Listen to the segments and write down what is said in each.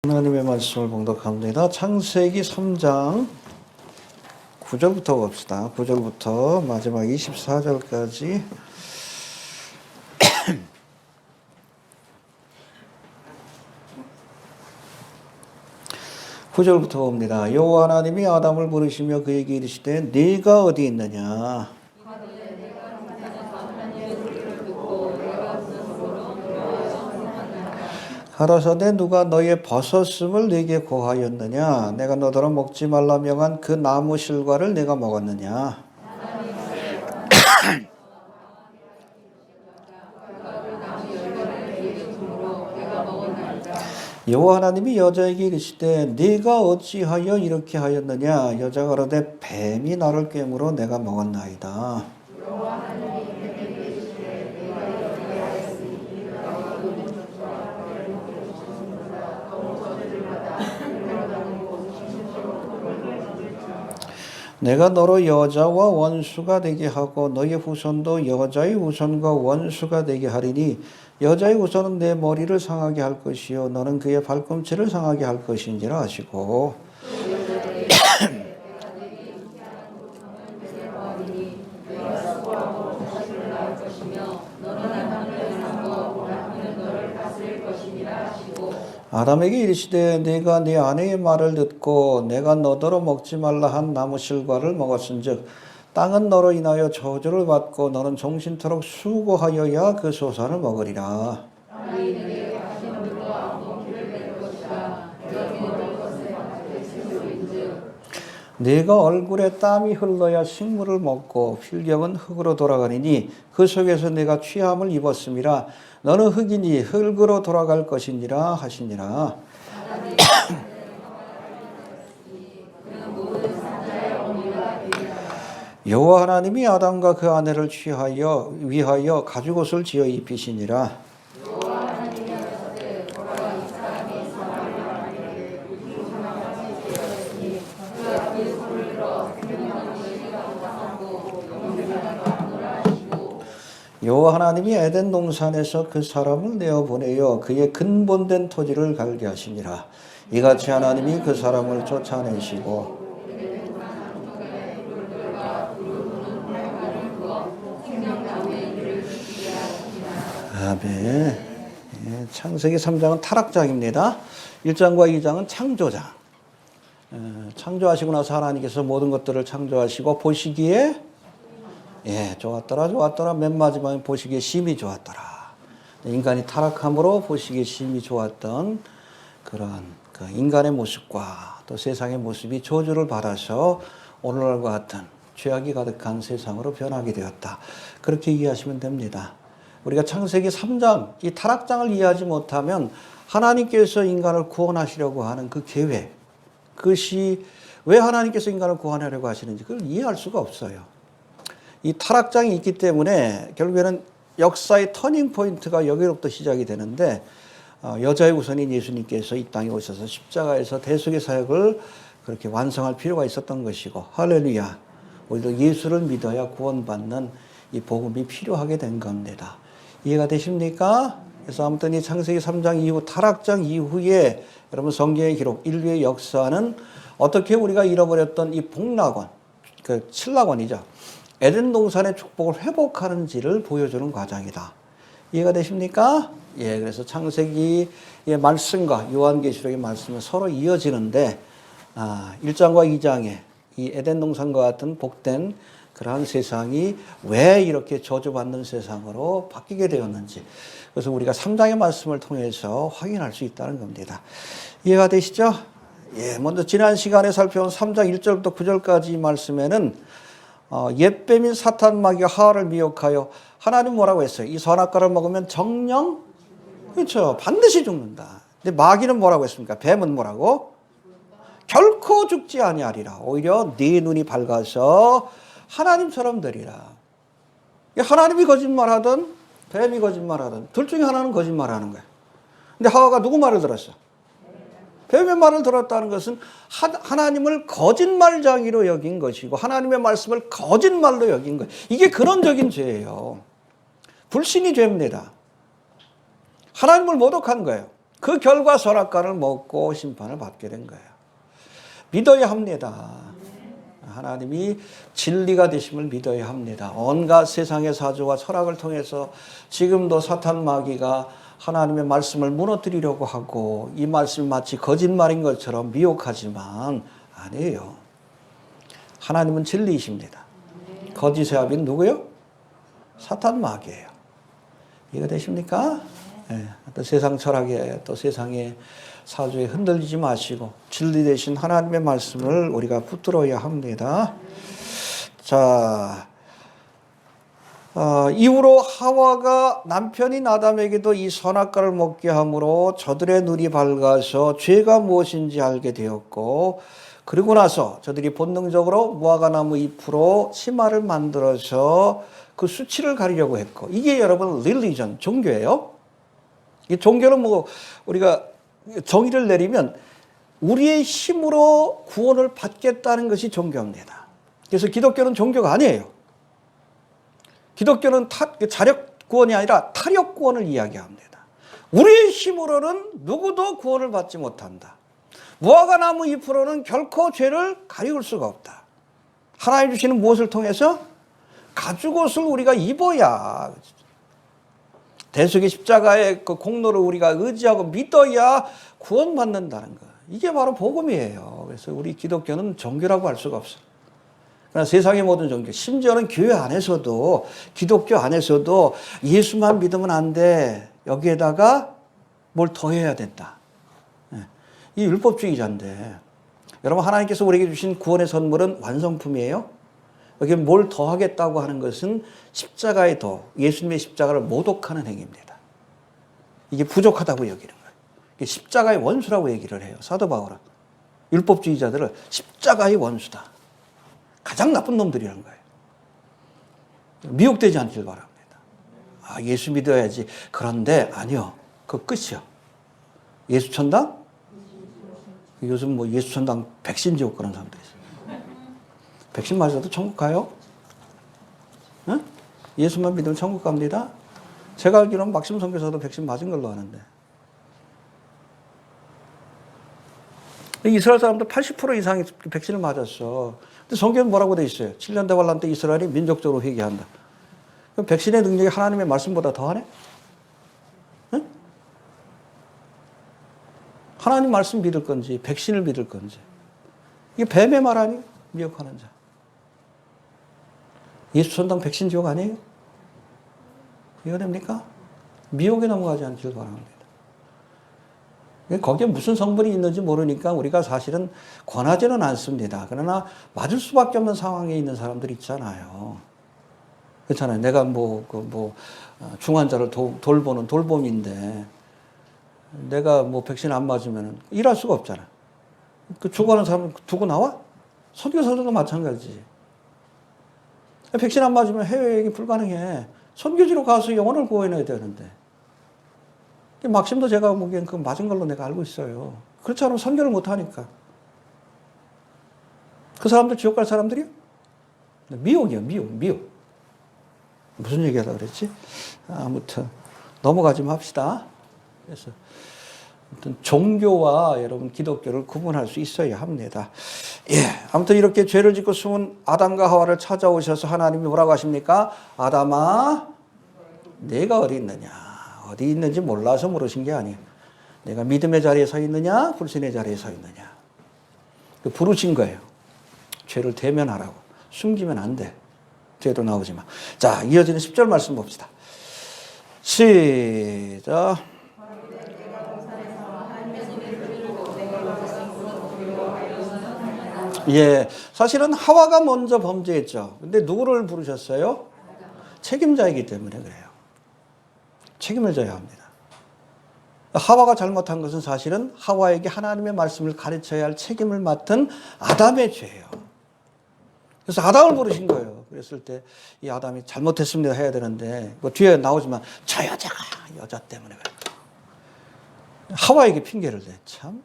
하나님의 말씀을 봉독합니다. 창세기 3장 9절부터 봅시다. 9절부터 마지막 24절까지. 9절부터 봅니다. 여호와 하나님이 아담을 부르시며 그에게 이르시되 네가 어디 있느냐? 가라사대 누가 너의 벗었음을 네게 고하였느냐? 내가 너더러 먹지 말라 명한 그 나무 실과를 내가 먹었느냐? 여호와 하나님이 여자에게 이르시되 네가 어찌하여 이렇게 하였느냐? 여자가 가로되 뱀이 나를 꿰므로 내가 먹었나이다. 내가 너로 여자와 원수가 되게 하고 너의 후손도 여자의 후손과 원수가 되게 하리니 여자의 후손은 내 머리를 상하게 할 것이요 너는 그의 발꿈치를 상하게 할 것인지라 하시고 아담에게 이르시되 네가 네 아내의 말을 듣고 내가 너더러 먹지 말라 한 나무 실과를 먹었은즉 땅은 너로 인하여 저주를 받고 너는 종신토록 수고하여야 그 소산을 먹으리라. 네가 얼굴에 땀이 흘러야 식물을 먹고 필경은 흙으로 돌아가니니 그 속에서 네가 취함을 입었음이라. 너는 흙이니 흙으로 돌아갈 것이니라 하시니라. 여호와 하나님이 아담과 그 아내를 위하여 가죽옷을 지어 입히시니라. 여호와 하나님이 에덴 동산에서 그 사람을 내어 보내어 그의 근본된 토지를 갈게 하시니라. 이같이 하나님이 그 사람을 쫓아내시고 아멘. 창세기 3장은 타락장입니다. 1장과 2장은 창조장. 창조하시고 나서 하나님께서 모든 것들을 창조하시고 보시기에 좋았더라. 맨 마지막에 보시기에 심히 좋았더라. 인간이 타락함으로 보시기에 심히 좋았던 그런 그 인간의 모습과 또 세상의 모습이 저주를 받아서 오늘날과 같은 죄악이 가득한 세상으로 변하게 되었다. 그렇게 이해하시면 됩니다. 우리가 창세기 3장, 이 타락장을 이해하지 못하면 하나님께서 인간을 구원하시려고 하는 그 계획, 그것이 왜 하나님께서 인간을 구원하려고 하시는지 그걸 이해할 수가 없어요. 이 타락장이 있기 때문에 결국에는 역사의 터닝 포인트가 여기로부터 시작이 되는데 여자의 우선인 예수님께서 이 땅에 오셔서 십자가에서 대속의 사역을 그렇게 완성할 필요가 있었던 것이고 할렐루야. 우리도 예수를 믿어야 구원받는 이 복음이 필요하게 된 겁니다. 이해가 되십니까? 그래서 아무튼 이 창세기 3장 이후 타락장 이후에 여러분 성경의 기록 인류의 역사는 어떻게 우리가 잃어버렸던 이 복락원, 그 칠락원이죠. 에덴 동산의 축복을 회복하는지를 보여주는 과정이다. 이해가 되십니까? 그래서 창세기의 말씀과 요한계시록의 말씀은 서로 이어지는데 1장과 2장에 이 에덴 동산과 같은 복된 그러한 세상이 왜 이렇게 저주받는 세상으로 바뀌게 되었는지 그래서 우리가 3장의 말씀을 통해서 확인할 수 있다는 겁니다. 이해가 되시죠? 먼저 지난 시간에 살펴본 3장 1절부터 9절까지 말씀에는 옛뱀인 사탄 마귀가 하와를 미혹하여 하나님 뭐라고 했어요? 이 선악과를 먹으면 정령? 그렇죠. 반드시 죽는다. 근데 마귀는 뭐라고 했습니까? 뱀은 뭐라고? 결코 죽지 아니하리라. 오히려 네 눈이 밝아서 하나님처럼 되리라. 하나님이 거짓말하든 뱀이 거짓말하든 둘 중에 하나는 거짓말하는 거야. 근데 하와가 누구 말을 들었어? 뱀의 말을 들었다는 것은 하나님을 거짓말장이로 여긴 것이고 하나님의 말씀을 거짓말로 여긴 것. 이게 근원적인 죄예요. 불신이 죄입니다. 하나님을 모독한 거예요. 그 결과 선악과를 먹고 심판을 받게 된 거예요. 믿어야 합니다. 하나님이 진리가 되심을 믿어야 합니다. 온갖 세상의 사조와 철학을 통해서 지금도 사탄 마귀가 하나님의 말씀을 무너뜨리려고 하고 이 말씀이 마치 거짓말인 것처럼 미혹하지만 아니에요. 하나님은 진리이십니다. 거짓의 아비는 누구요? 사탄 마귀예요. 이해되십니까? 네. 또 세상 철학에 또 세상의 사주에 흔들리지 마시고 진리 되신 하나님의 말씀을 우리가 붙들어야 합니다. 자, 이후로 하와가 남편인 아담에게도 이 선악과를 먹게 함으로 저들의 눈이 밝아서 죄가 무엇인지 알게 되었고, 그리고 나서 저들이 본능적으로 무화과나무 잎으로 치마를 만들어서 그 수치를 가리려고 했고, 이게 여러분 릴리전, 종교예요. 이 종교는 뭐 우리가 정의를 내리면 우리의 힘으로 구원을 받겠다는 것이 종교입니다. 그래서 기독교는 종교가 아니에요. 기독교는 자력 구원이 아니라 타력 구원을 이야기합니다. 우리의 힘으로는 누구도 구원을 받지 못한다. 무화과나무 잎으로는 결코 죄를 가리울 수가 없다. 하나님 주시는 무엇을 통해서? 가죽옷을 우리가 입어야, 대속의 십자가의 그 공로를 우리가 의지하고 믿어야 구원받는다는 거. 이게 바로 복음이에요. 그래서 우리 기독교는 종교라고 할 수가 없어요. 그러나 세상의 모든 종교, 심지어는 교회 안에서도, 기독교 안에서도 예수만 믿으면 안 돼. 여기에다가 뭘 더해야 된다. 이 율법주의자인데, 여러분 하나님께서 우리에게 주신 구원의 선물은 완성품이에요. 여기 뭘 더하겠다고 하는 것은 십자가의 더, 예수님의 십자가를 모독하는 행위입니다. 이게 부족하다고 여기는 거예요. 이게 십자가의 원수라고 얘기를 해요. 사도 바울은 율법주의자들을 십자가의 원수다. 가장 나쁜 놈들이라는 거예요. 미혹되지 않길 바랍니다. 아, 예수 믿어야지. 그런데 아니요. 그 끝이요. 예수 천당? 요즘 뭐 예수 천당 백신 지옥 그런 사람들이 있어요. 백신 맞아도 천국 가요? 응? 예수만 믿으면 천국 갑니다. 제가 알기로는 막심 선교사도 백신 맞은 걸로 아는데. 이스라엘 사람들 80% 이상이 백신을 맞았어. 근데 성경은 뭐라고 돼 있어요? 7년 대환란 때 이스라엘이 민족적으로 회개한다. 그럼 백신의 능력이 하나님의 말씀보다 더하네? 응? 하나님 말씀 믿을 건지 백신을 믿을 건지. 이게 뱀의 말 아니에요? 미혹하는 자. 예수 천당 백신 지옥 아니에요? 이해가 됩니까? 미혹에 넘어가지 않길 바랍니다. 거기에 무슨 성분이 있는지 모르니까 우리가 사실은 권하지는 않습니다. 그러나 맞을 수밖에 없는 상황에 있는 사람들 있잖아요. 그렇잖아요. 내가 중환자를 돌보는 돌봄인데 내가 뭐 백신 안 맞으면 일할 수가 없잖아. 그 죽어가는 사람 두고 나와? 선교사들도 마찬가지지. 백신 안 맞으면 해외여행이 불가능해. 선교지로 가서 영혼을 구해내야 되는데. 막심도 제가 보기엔 그 맞은 걸로 내가 알고 있어요. 그렇지 않으면 선교를 못 하니까. 그 사람들 지옥 갈 사람들이요? 미혹이요, 미혹. 무슨 얘기 하려고 그랬지? 아무튼, 넘어가지 맙시다. 그래서, 아무튼, 종교와 여러분 기독교를 구분할 수 있어야 합니다. 예. 아무튼 이렇게 죄를 짓고 숨은 아담과 하와를 찾아오셔서 하나님이 뭐라고 하십니까? 아담아, 내가 어디 있느냐? 어디 있는지 몰라서 물으신 게 아니에요. 내가 믿음의 자리에 서 있느냐, 불신의 자리에 서 있느냐. 부르신 거예요. 죄를 대면하라고. 숨기면 안 돼. 죄도 나오지 마. 자, 이어지는 10절 말씀 봅시다. 시작. 예, 사실은 하와가 먼저 범죄했죠. 근데 누구를 부르셨어요? 책임자이기 때문에 그래요. 책임을 져야 합니다. 하와가 잘못한 것은 사실은 하와에게 하나님의 말씀을 가르쳐야 할 책임을 맡은 아담의 죄예요. 그래서 아담을 부르신 거예요. 그랬을 때 이 아담이 잘못했습니다 해야 되는데 뭐 뒤에 나오지만 저 여자가 여자 때문에 그래요. 하와에게 핑계를 대. 참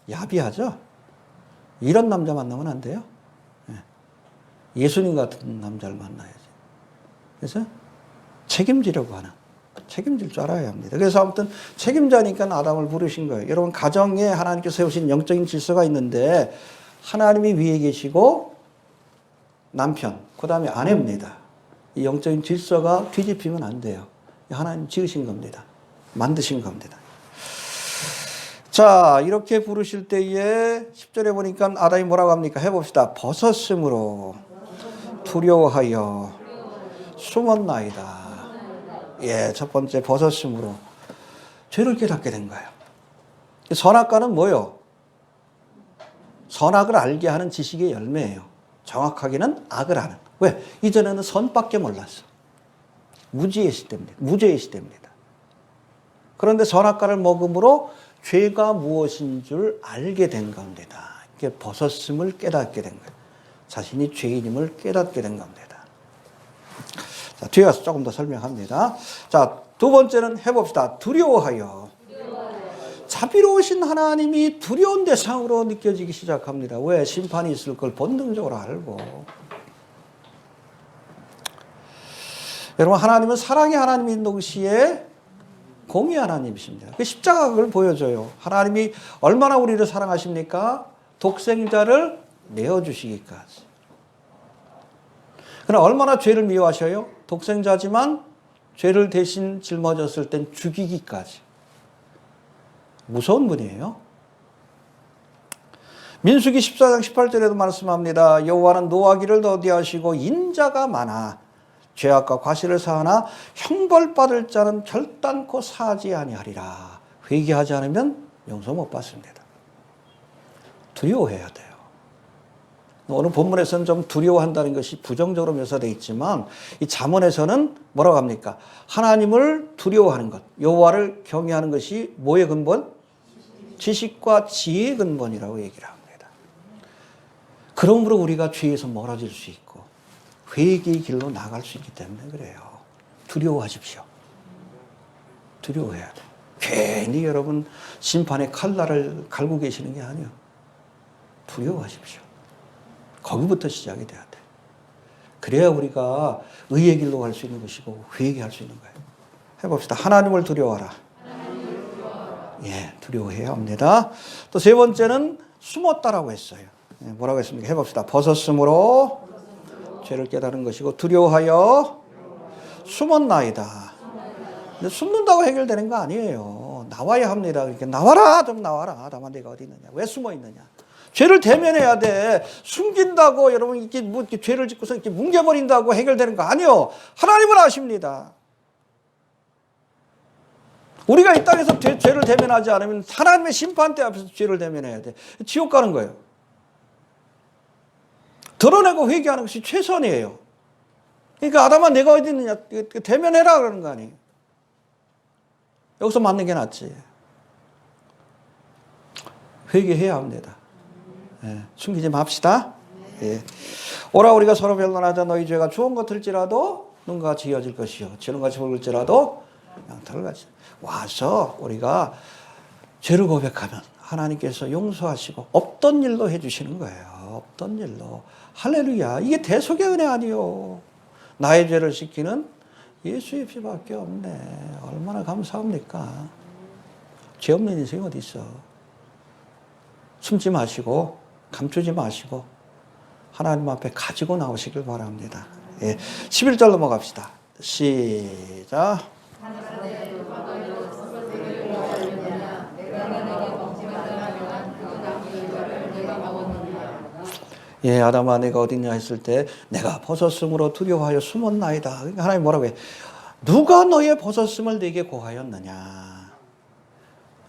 야비하죠. 이런 남자 만나면 안 돼요. 예수님 같은 남자를 만나야지. 그래서 책임지려고 하는 책임질 줄 알아야 합니다. 그래서 아무튼 책임자니까 아담을 부르신 거예요. 여러분 가정에 하나님께서 세우신 영적인 질서가 있는데 하나님이 위에 계시고 남편, 그 다음에 아내입니다. 이 영적인 질서가 뒤집히면 안 돼요. 하나님 지으신 겁니다. 만드신 겁니다. 자, 이렇게 부르실 때에 10절에 보니까 아담이 뭐라고 합니까? 해봅시다. 벗었으므로 두려워하여 숨었나이다. 예, 첫 번째 벗었으므로 죄를 깨닫게 된 거예요. 선악과는 뭐예요? 선악을 알게 하는 지식의 열매예요. 정확하게는 악을 하는. 왜? 이전에는 선밖에 몰랐어. 무지의 시대입니다. 무죄의 시대입니다. 그런데 선악과를 먹음으로 죄가 무엇인 줄 알게 된 겁니다. 이게 벗었음을 깨닫게 된 거예요. 자신이 죄인임을 깨닫게 된 겁니다. 자, 뒤에 가서 조금 더 설명합니다. 자, 두 번째는 해봅시다. 두려워하여. 자비로우신 하나님이 두려운 대상으로 느껴지기 시작합니다. 왜? 심판이 있을 걸 본능적으로 알고. 여러분, 하나님은 사랑의 하나님인 동시에 공의 하나님이십니다. 그 십자가 그걸 보여줘요. 하나님이 얼마나 우리를 사랑하십니까? 독생자를 내어주시기까지. 그러나 얼마나 죄를 미워하셔요? 독생자지만 죄를 대신 짊어졌을 땐 죽이기까지. 무서운 분이에요. 민수기 14장 18절에도 말씀합니다. 여호와는 노하기를 더디하시고 인자가 많아 죄악과 과실을 사하나 형벌받을 자는 결단코 사지 아니하리라. 회개하지 않으면 용서 못 받습니다. 두려워해야 돼요. 오늘 본문에서는 좀 두려워한다는 것이 부정적으로 묘사되어 있지만 이 잠언에서는 뭐라고 합니까? 하나님을 두려워하는 것, 여호와를 경외하는 것이 뭐의 근본? 지식과 지혜의 근본이라고 얘기를 합니다. 그러므로 우리가 죄에서 멀어질 수 있고 회개의 길로 나갈 수 있기 때문에 그래요. 두려워하십시오. 두려워해야 돼요. 괜히 여러분 심판의 칼날을 갈고 계시는 게 아니에요. 두려워하십시오. 거기부터 시작이 돼야 돼. 그래야 우리가 의의 길로 갈 수 있는 것이고 회개할 수 있는 거예요. 해봅시다. 하나님을 두려워하라. 예, 두려워해야 합니다. 또 세 번째는 숨었다라고 했어요. 예, 뭐라고 했습니까? 해봅시다. 벗었으므로 죄를 깨달은 것이고 두려워하여 숨었나이다. 근데 숨는다고 해결되는 거 아니에요. 나와야 합니다. 그러니까 나와라, 좀 나와라. 아담아, 내가 어디 있느냐? 왜 숨어 있느냐? 죄를 대면해야 돼. 숨긴다고 여러분 이렇게 뭐 이렇게 죄를 짓고서 이렇게 뭉개버린다고 해결되는 거 아니요. 하나님은 아십니다. 우리가 이 땅에서 죄를 대면하지 않으면 하나님의 심판대 앞에서 죄를 대면해야 돼. 지옥 가는 거예요. 드러내고 회개하는 것이 최선이에요. 그러니까 아담아 내가 어디 있느냐 대면해라 그러는 거 아니에요. 여기서 맞는 게 낫지. 회개해야 합니다. 예, 숨기지 맙시다. 예. 오라 우리가 서로 변론하자. 너희 죄가 좋은 것일지라도 눈같이 이어질 것이요 지는같이 붉을지라도 양털을 같이. 와서 우리가 죄를 고백하면 하나님께서 용서하시고 없던 일로 해주시는 거예요. 없던 일로. 할렐루야. 이게 대속의 은혜 아니요. 나의 죄를 씻기는 예수의 피밖에 없네. 얼마나 감사합니까? 죄 없는 인생이 어디 있어. 숨지 마시고 감추지 마시고 하나님 앞에 가지고 나오시길 바랍니다. 예, 11절 넘어갑시다. 시작. 예, 아담아 내가 어딨냐 했을 때 내가 벗었으므로 두려워하여 숨었나이다. 그러니까 하나님 뭐라고 해? 누가 너의 벗었음을 내게 고하였느냐.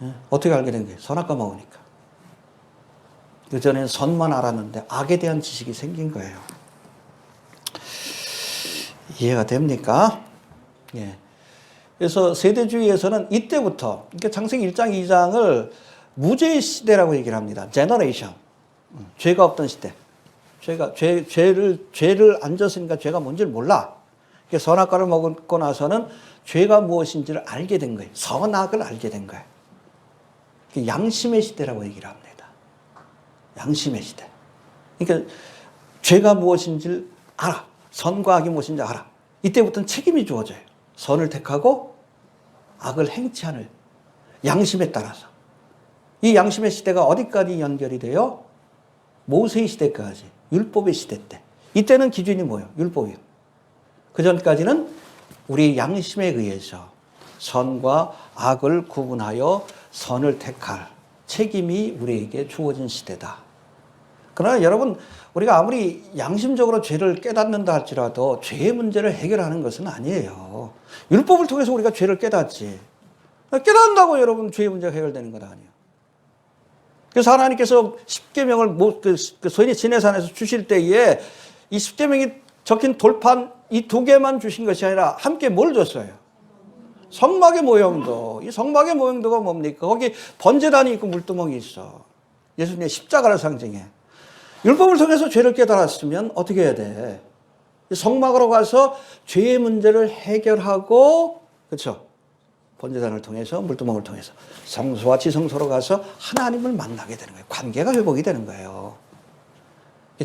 예? 어떻게 알게 된 거예요? 선악과 먹으니까. 그전에는 선만 알았는데 악에 대한 지식이 생긴 거예요. 이해가 됩니까? 예. 그래서 세대주의에서는 이때부터, 그러니까 창세기 1장, 2장을 무죄의 시대라고 얘기를 합니다. 제너레이션. 죄가 없던 시대. 죄를 안 졌으니까 죄가 뭔지를 몰라. 그러니까 선악과를 먹고 나서는 죄가 무엇인지를 알게 된 거예요. 선악을 알게 된 거예요. 양심의 시대라고 얘기를 합니다. 양심의 시대. 그러니까 죄가 무엇인지를 알아. 선과 악이 무엇인지 알아. 이때부터는 책임이 주어져요. 선을 택하고 악을 행치 않을 양심에 따라서. 이 양심의 시대가 어디까지 연결이 돼요? 모세의 시대까지. 율법의 시대 때. 이때는 기준이 뭐예요? 율법이요. 그 전까지는 우리 양심에 의해서 선과 악을 구분하여 선을 택할 책임이 우리에게 주어진 시대다. 그러나 여러분, 우리가 아무리 양심적으로 죄를 깨닫는다 할지라도 죄의 문제를 해결하는 것은 아니에요. 율법을 통해서 우리가 죄를 깨닫지. 깨닫는다고 여러분 죄의 문제가 해결되는 건 아니에요. 그래서 하나님께서 십계명을 소위 시내산에서 주실 때에 이 십계명이 적힌 돌판 이 두 개만 주신 것이 아니라 함께 뭘 줬어요? 성막의 모형도. 이 성막의 모형도가 뭡니까? 거기 번제단이 있고 물두멍이 있어. 예수님의 십자가를 상징해. 율법을 통해서 죄를 깨달았으면 어떻게 해야 돼? 성막으로 가서 죄의 문제를 해결하고, 그렇죠? 번제단을 통해서, 물두멍을 통해서 성소와 지성소로 가서 하나님을 만나게 되는 거예요. 관계가 회복이 되는 거예요.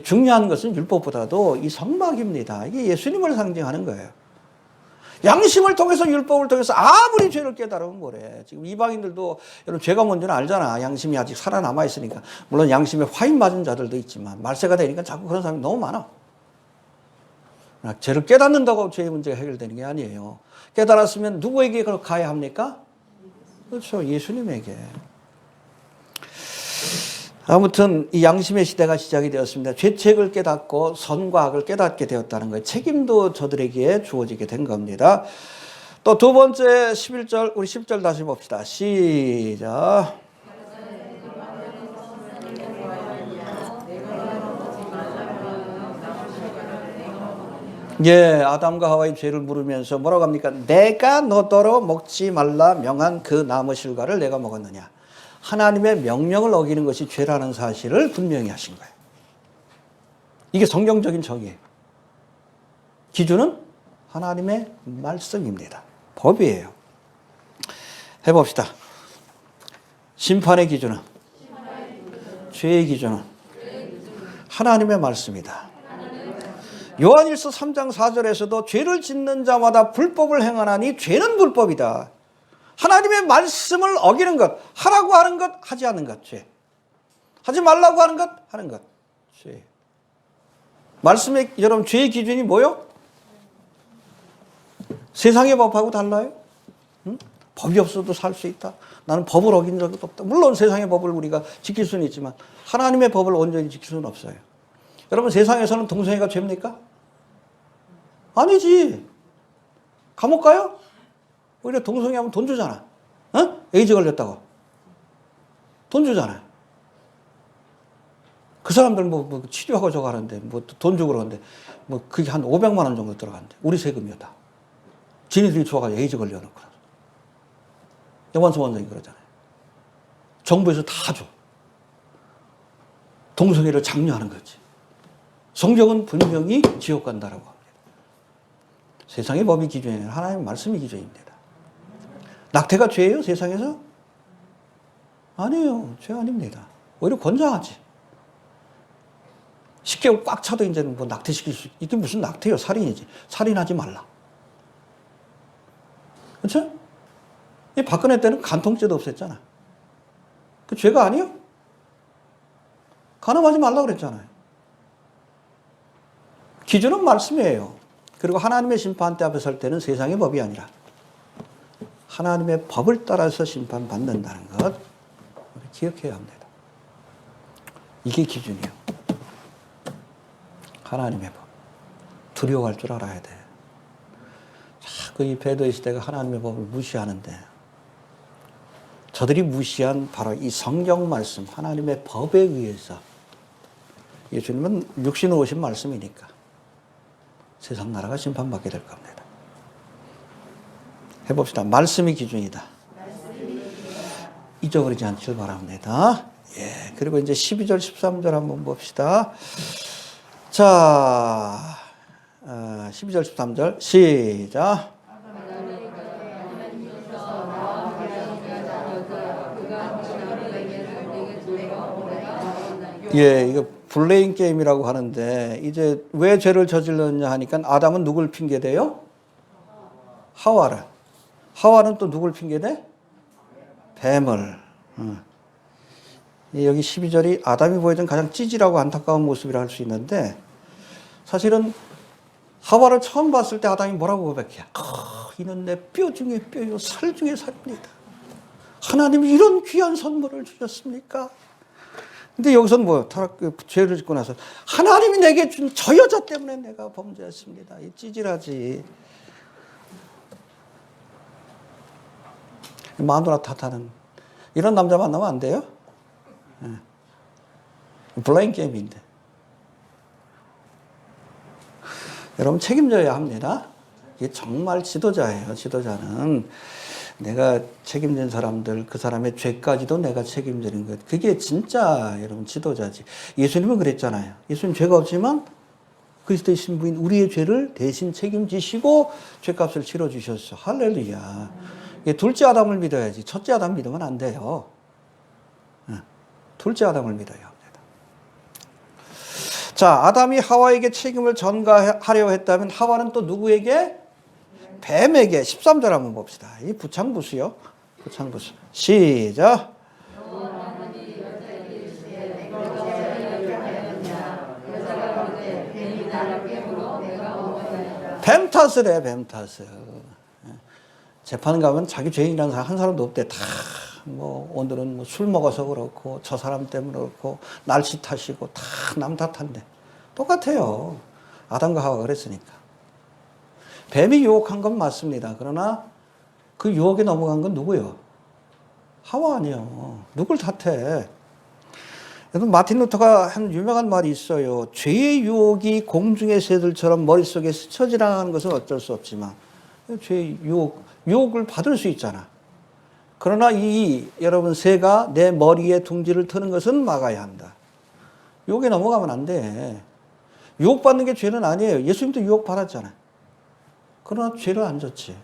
중요한 것은 율법보다도 이 성막입니다. 이게 예수님을 상징하는 거예요. 양심을 통해서 율법을 통해서 아무리 죄를 깨달으면 뭐래. 지금 이방인들도 여러분 죄가 뭔지는 알잖아. 양심이 아직 살아남아 있으니까. 물론 양심에 화인 맞은 자들도 있지만 말세가 되니까 자꾸 그런 사람이 너무 많아. 죄를 깨닫는다고 죄의 문제가 해결되는 게 아니에요. 깨달았으면 누구에게 가야 합니까? 그렇죠. 예수님에게. 아무튼 이 양심의 시대가 시작이 되었습니다. 죄책을 깨닫고 선과 악을 깨닫게 되었다는 거예요. 책임도 저들에게 주어지게 된 겁니다. 또 두 번째 11절, 우리 10절 다시 봅시다. 시작. 예, 아담과 하와의 죄를 물으면서 뭐라고 합니까? 내가 너더러 먹지 말라 명한 그 나무 실과를 내가 먹었느냐. 하나님의 명령을 어기는 것이 죄라는 사실을 분명히 하신 거예요. 이게 성경적인 정의예요. 기준은 하나님의 말씀입니다. 법이에요. 해봅시다. 심판의 기준은, 죄의 기준은 하나님의 말씀이다. 요한일서 3장 4절에서도 죄를 짓는 자마다 불법을 행하나니 죄는 불법이다. 하나님의 말씀을 어기는 것, 하라고 하는 것, 하지 않는 것, 죄. 하지 말라고 하는 것, 하는 것, 죄. 말씀의, 여러분, 죄의 기준이 뭐요? 세상의 법하고 달라요? 응? 법이 없어도 살 수 있다. 나는 법을 어긴 적도 없다. 물론 세상의 법을 우리가 지킬 수는 있지만 하나님의 법을 온전히 지킬 수는 없어요. 여러분, 세상에서는 동성애가 죄입니까? 아니지. 감옥 가요? 오히려 동성애하면 돈 주잖아. 어? 에이즈 걸렸다고. 돈 주잖아요. 그 사람들 뭐 치료하고 저거 하는데, 뭐 돈 주고 그러는데, 뭐 그게 한 500만 원 정도 들어간대. 우리 세금이요, 다. 지네들이 좋아가지고 에이즈 걸려놓고. 영환소 원장이 그러잖아요. 정부에서 다 줘. 동성애를 장려하는 거지. 성경은 분명히 지옥 간다라고 합니다. 세상의 법이 기준이 아니라 하나님의 말씀이 기준입니다. 낙태가 죄예요, 세상에서? 아니에요. 죄 아닙니다. 오히려 권장하지. 10개월 꽉 차도 이제는 뭐 낙태시킬 수, 이게 무슨 낙태요? 살인이지. 살인하지 말라. 그렇죠? 이 박근혜 때는 간통죄도 없앴잖아. 그 죄가 아니에요? 간음하지 말라 그랬잖아요. 기준은 말씀이에요. 그리고 하나님의 심판대 앞에 설 때는 세상의 법이 아니라 하나님의 법을 따라서 심판받는다는 것 우리 기억해야 합니다. 이게 기준이에요. 하나님의 법. 두려워할 줄 알아야 돼. 자꾸 이 배도의 시대가 하나님의 법을 무시하는데 저들이 무시한 바로 이 성경 말씀, 하나님의 법에 의해서 예수님은 육신으로 오신 말씀이니까 세상 나라가 심판받게 될 겁니다. 해봅시다. 말씀이 기준이다. 잊어버리지 않길 바랍니다. 예. 그리고 이제 12절, 13절 한번 봅시다. 자, 12절, 13절, 시작. 예, 이거 블레임 게임이라고 하는데, 이제 왜 죄를 저질렀냐 하니까 아담은 누굴 핑계대요? 하와를. 하와는 또 누굴 핑계대? 뱀을. 여기 12절이 아담이 보여준 가장 찌질하고 안타까운 모습이라 할 수 있는데, 사실은 하와를 처음 봤을 때 아담이 뭐라고 고백해? 이는 내 뼈 중에 뼈요 살 중에 살입니다. 하나님이 이런 귀한 선물을 주셨습니까? 근데 여기서는 뭐 죄를 짓고 나서 하나님이 내게 준 저 여자 때문에 내가 범죄했습니다. 이 찌질하지. 마누라 탓하는 이런 남자 만나면 안 돼요? 블레임 게임인데. 여러분 책임져야 합니다. 이게 정말 지도자예요. 지도자는 내가 책임진 사람들, 그 사람의 죄까지도 내가 책임지는 것. 그게 진짜 여러분 지도자지. 예수님은 그랬잖아요. 예수님 죄가 없지만 그리스도의 신부인 우리의 죄를 대신 책임지시고 죄값을 치러주셨어. 할렐루야. 둘째 아담을 믿어야지. 첫째 아담 믿으면 안 돼요. 둘째 아담을 믿어야 합니다. 자, 아담이 하와에게 책임을 전가하려 했다면 하와는 또 누구에게? 뱀에게. 13절 한번 봅시다. 이 부창부수요. 부창부수. 시작. 뱀 탓을 해, 뱀 탓을. 재판 가면 자기 죄인이라는 사람 한 사람도 없대. 다 뭐 오늘은 뭐 술 먹어서 그렇고 저 사람 때문에 그렇고 날씨 탓이고 다 남 탓한대. 똑같아요. 아담과 하와가 그랬으니까. 뱀이 유혹한 건 맞습니다. 그러나 그 유혹에 넘어간 건 누구요? 하와 아니요. 누굴 탓해? 여러분 마틴 루터가 한 유명한 말이 있어요. 죄의 유혹이 공중의 새들처럼 머릿속에 스쳐 지나가는 것은 어쩔 수 없지만 죄의 유혹을 받을 수 있잖아. 그러나 여러분 새가 내 머리에 둥지를 트는 것은 막아야 한다. 유혹에 넘어가면 안 돼. 유혹받는 게 죄는 아니에요. 예수님도 유혹받았잖아요. 그러나 죄를 안 졌지.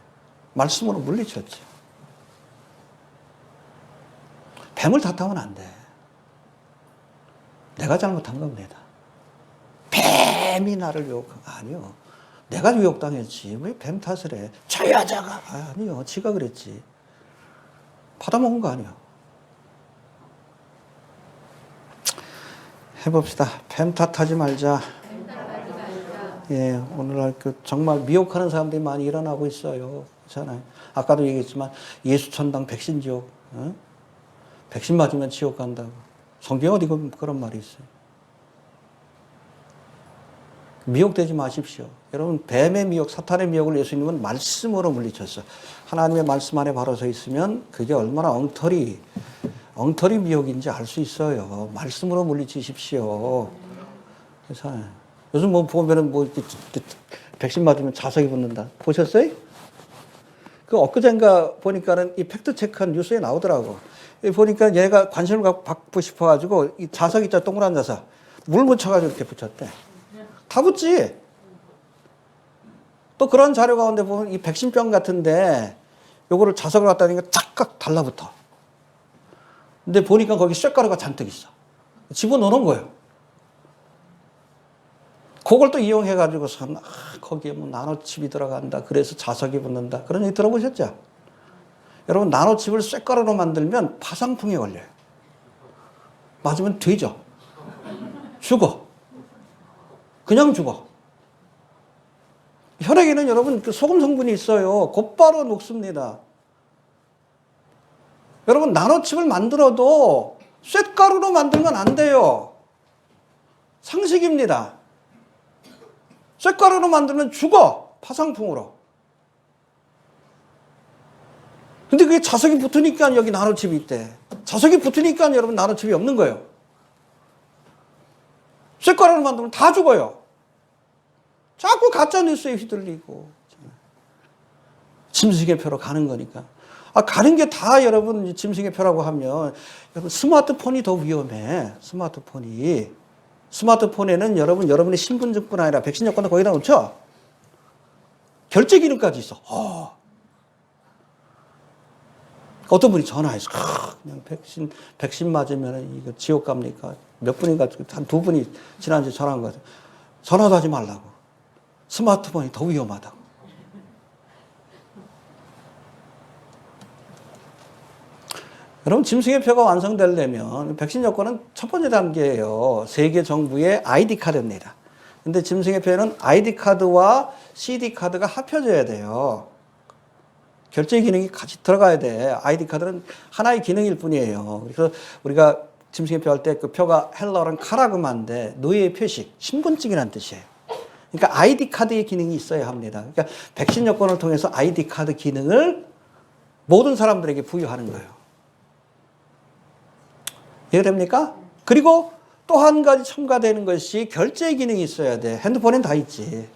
말씀으로 물리쳤지. 뱀을 탓하면 안 돼. 내가 잘못한 겁니다. 뱀이 나를 유혹한 거 아니요. 내가 유혹당했지. 왜 뱀 탓을 해? 저 여자가. 아니요. 지가 그랬지. 받아먹은 거 아니야. 해봅시다. 뱀 탓하지 말자. 예, 오늘날 정말 미혹하는 사람들이 많이 일어나고 있어요. 그렇잖아요. 아까도 얘기했지만 예수천당 백신지옥. 백신 맞으면 지옥 간다고. 성경에 어디 그런 말이 있어요. 미혹되지 마십시오. 여러분 뱀의 미혹, 사탄의 미혹을 예수님은 말씀으로 물리쳤어요. 하나님의 말씀 안에 바로 서 있으면 그게 얼마나 엉터리 미혹인지 알 수 있어요. 말씀으로 물리치십시오. 그래서 요즘 뭐 보면은 뭐 백신 맞으면 자석이 붙는다. 보셨어요? 그 엊그젠가 보니까는 이 팩트 체크한 뉴스에 나오더라고. 보니까 얘가 관심을 받고 싶어가지고 이 자석 있잖아, 동그란 자석. 물 묻혀가지고 이렇게 붙였대. 다 붙지. 또 그런 자료 가운데 보면 이 백신병 같은데 요거를 자석을 갖다 대니까 착각 달라붙어. 근데 보니까 거기 쇳가루가 잔뜩 있어. 집어넣는 거예요. 그걸 또 이용해가지고선 거기에 뭐 나노칩이 들어간다. 그래서 자석이 붙는다. 그런 얘기 들어보셨죠? 여러분 나노칩을 쇳가루로 만들면 파상풍에 걸려요. 맞으면 되죠. 죽어. 그냥 죽어. 혈액에는 여러분 그 소금 성분이 있어요. 곧바로 녹습니다. 여러분 나노칩을 만들어도 쇳가루로 만들면 안 돼요. 상식입니다. 쇳가루로 만들면 죽어. 파상풍으로. 근데 그게 자석이 붙으니까 여기 나노칩이 있대. 자석이 붙으니까 여러분 나노칩이 없는 거예요. 쇳가루로 만들면 다 죽어요. 자꾸 가짜뉴스에 휘둘리고. 짐승의표로 가는 거니까. 가는 게 다 여러분 짐승의표라고 하면 여러분 스마트폰이 더 위험해. 스마트폰에는 여러분의 신분증뿐 아니라 백신 여권도 거기다 놓죠? 결제 기능까지 있어. 어떤 분이 전화해서 그냥 백신 맞으면 이거 지옥 갑니까? 몇 분인가 한 두 분이 지난주에 전화한 거 같아요. 전화도 하지 말라고. 스마트폰이 더 위험하다고. 여러분, 짐승의 표가 완성되려면 백신 요건은 첫 번째 단계예요. 세계 정부의 ID 카드입니다. 근데 짐승의 표에는 ID 카드와 CD 카드가 합쳐져야 돼요. 결제 기능이 같이 들어가야 돼. ID 카드는 하나의 기능일 뿐이에요. 그래서 우리가 짐승의 표 할 때 그 표가 헬러는 카라그마인데 노예의 표식, 신분증이라는 뜻이에요. 그러니까 ID 카드의 기능이 있어야 합니다. 그러니까 백신 요건을 통해서 ID 카드 기능을 모든 사람들에게 부여하는 거예요. 이해됩니까? 그리고 또 한 가지 첨가되는 것이 결제 기능이 있어야 돼. 핸드폰엔 다 있지.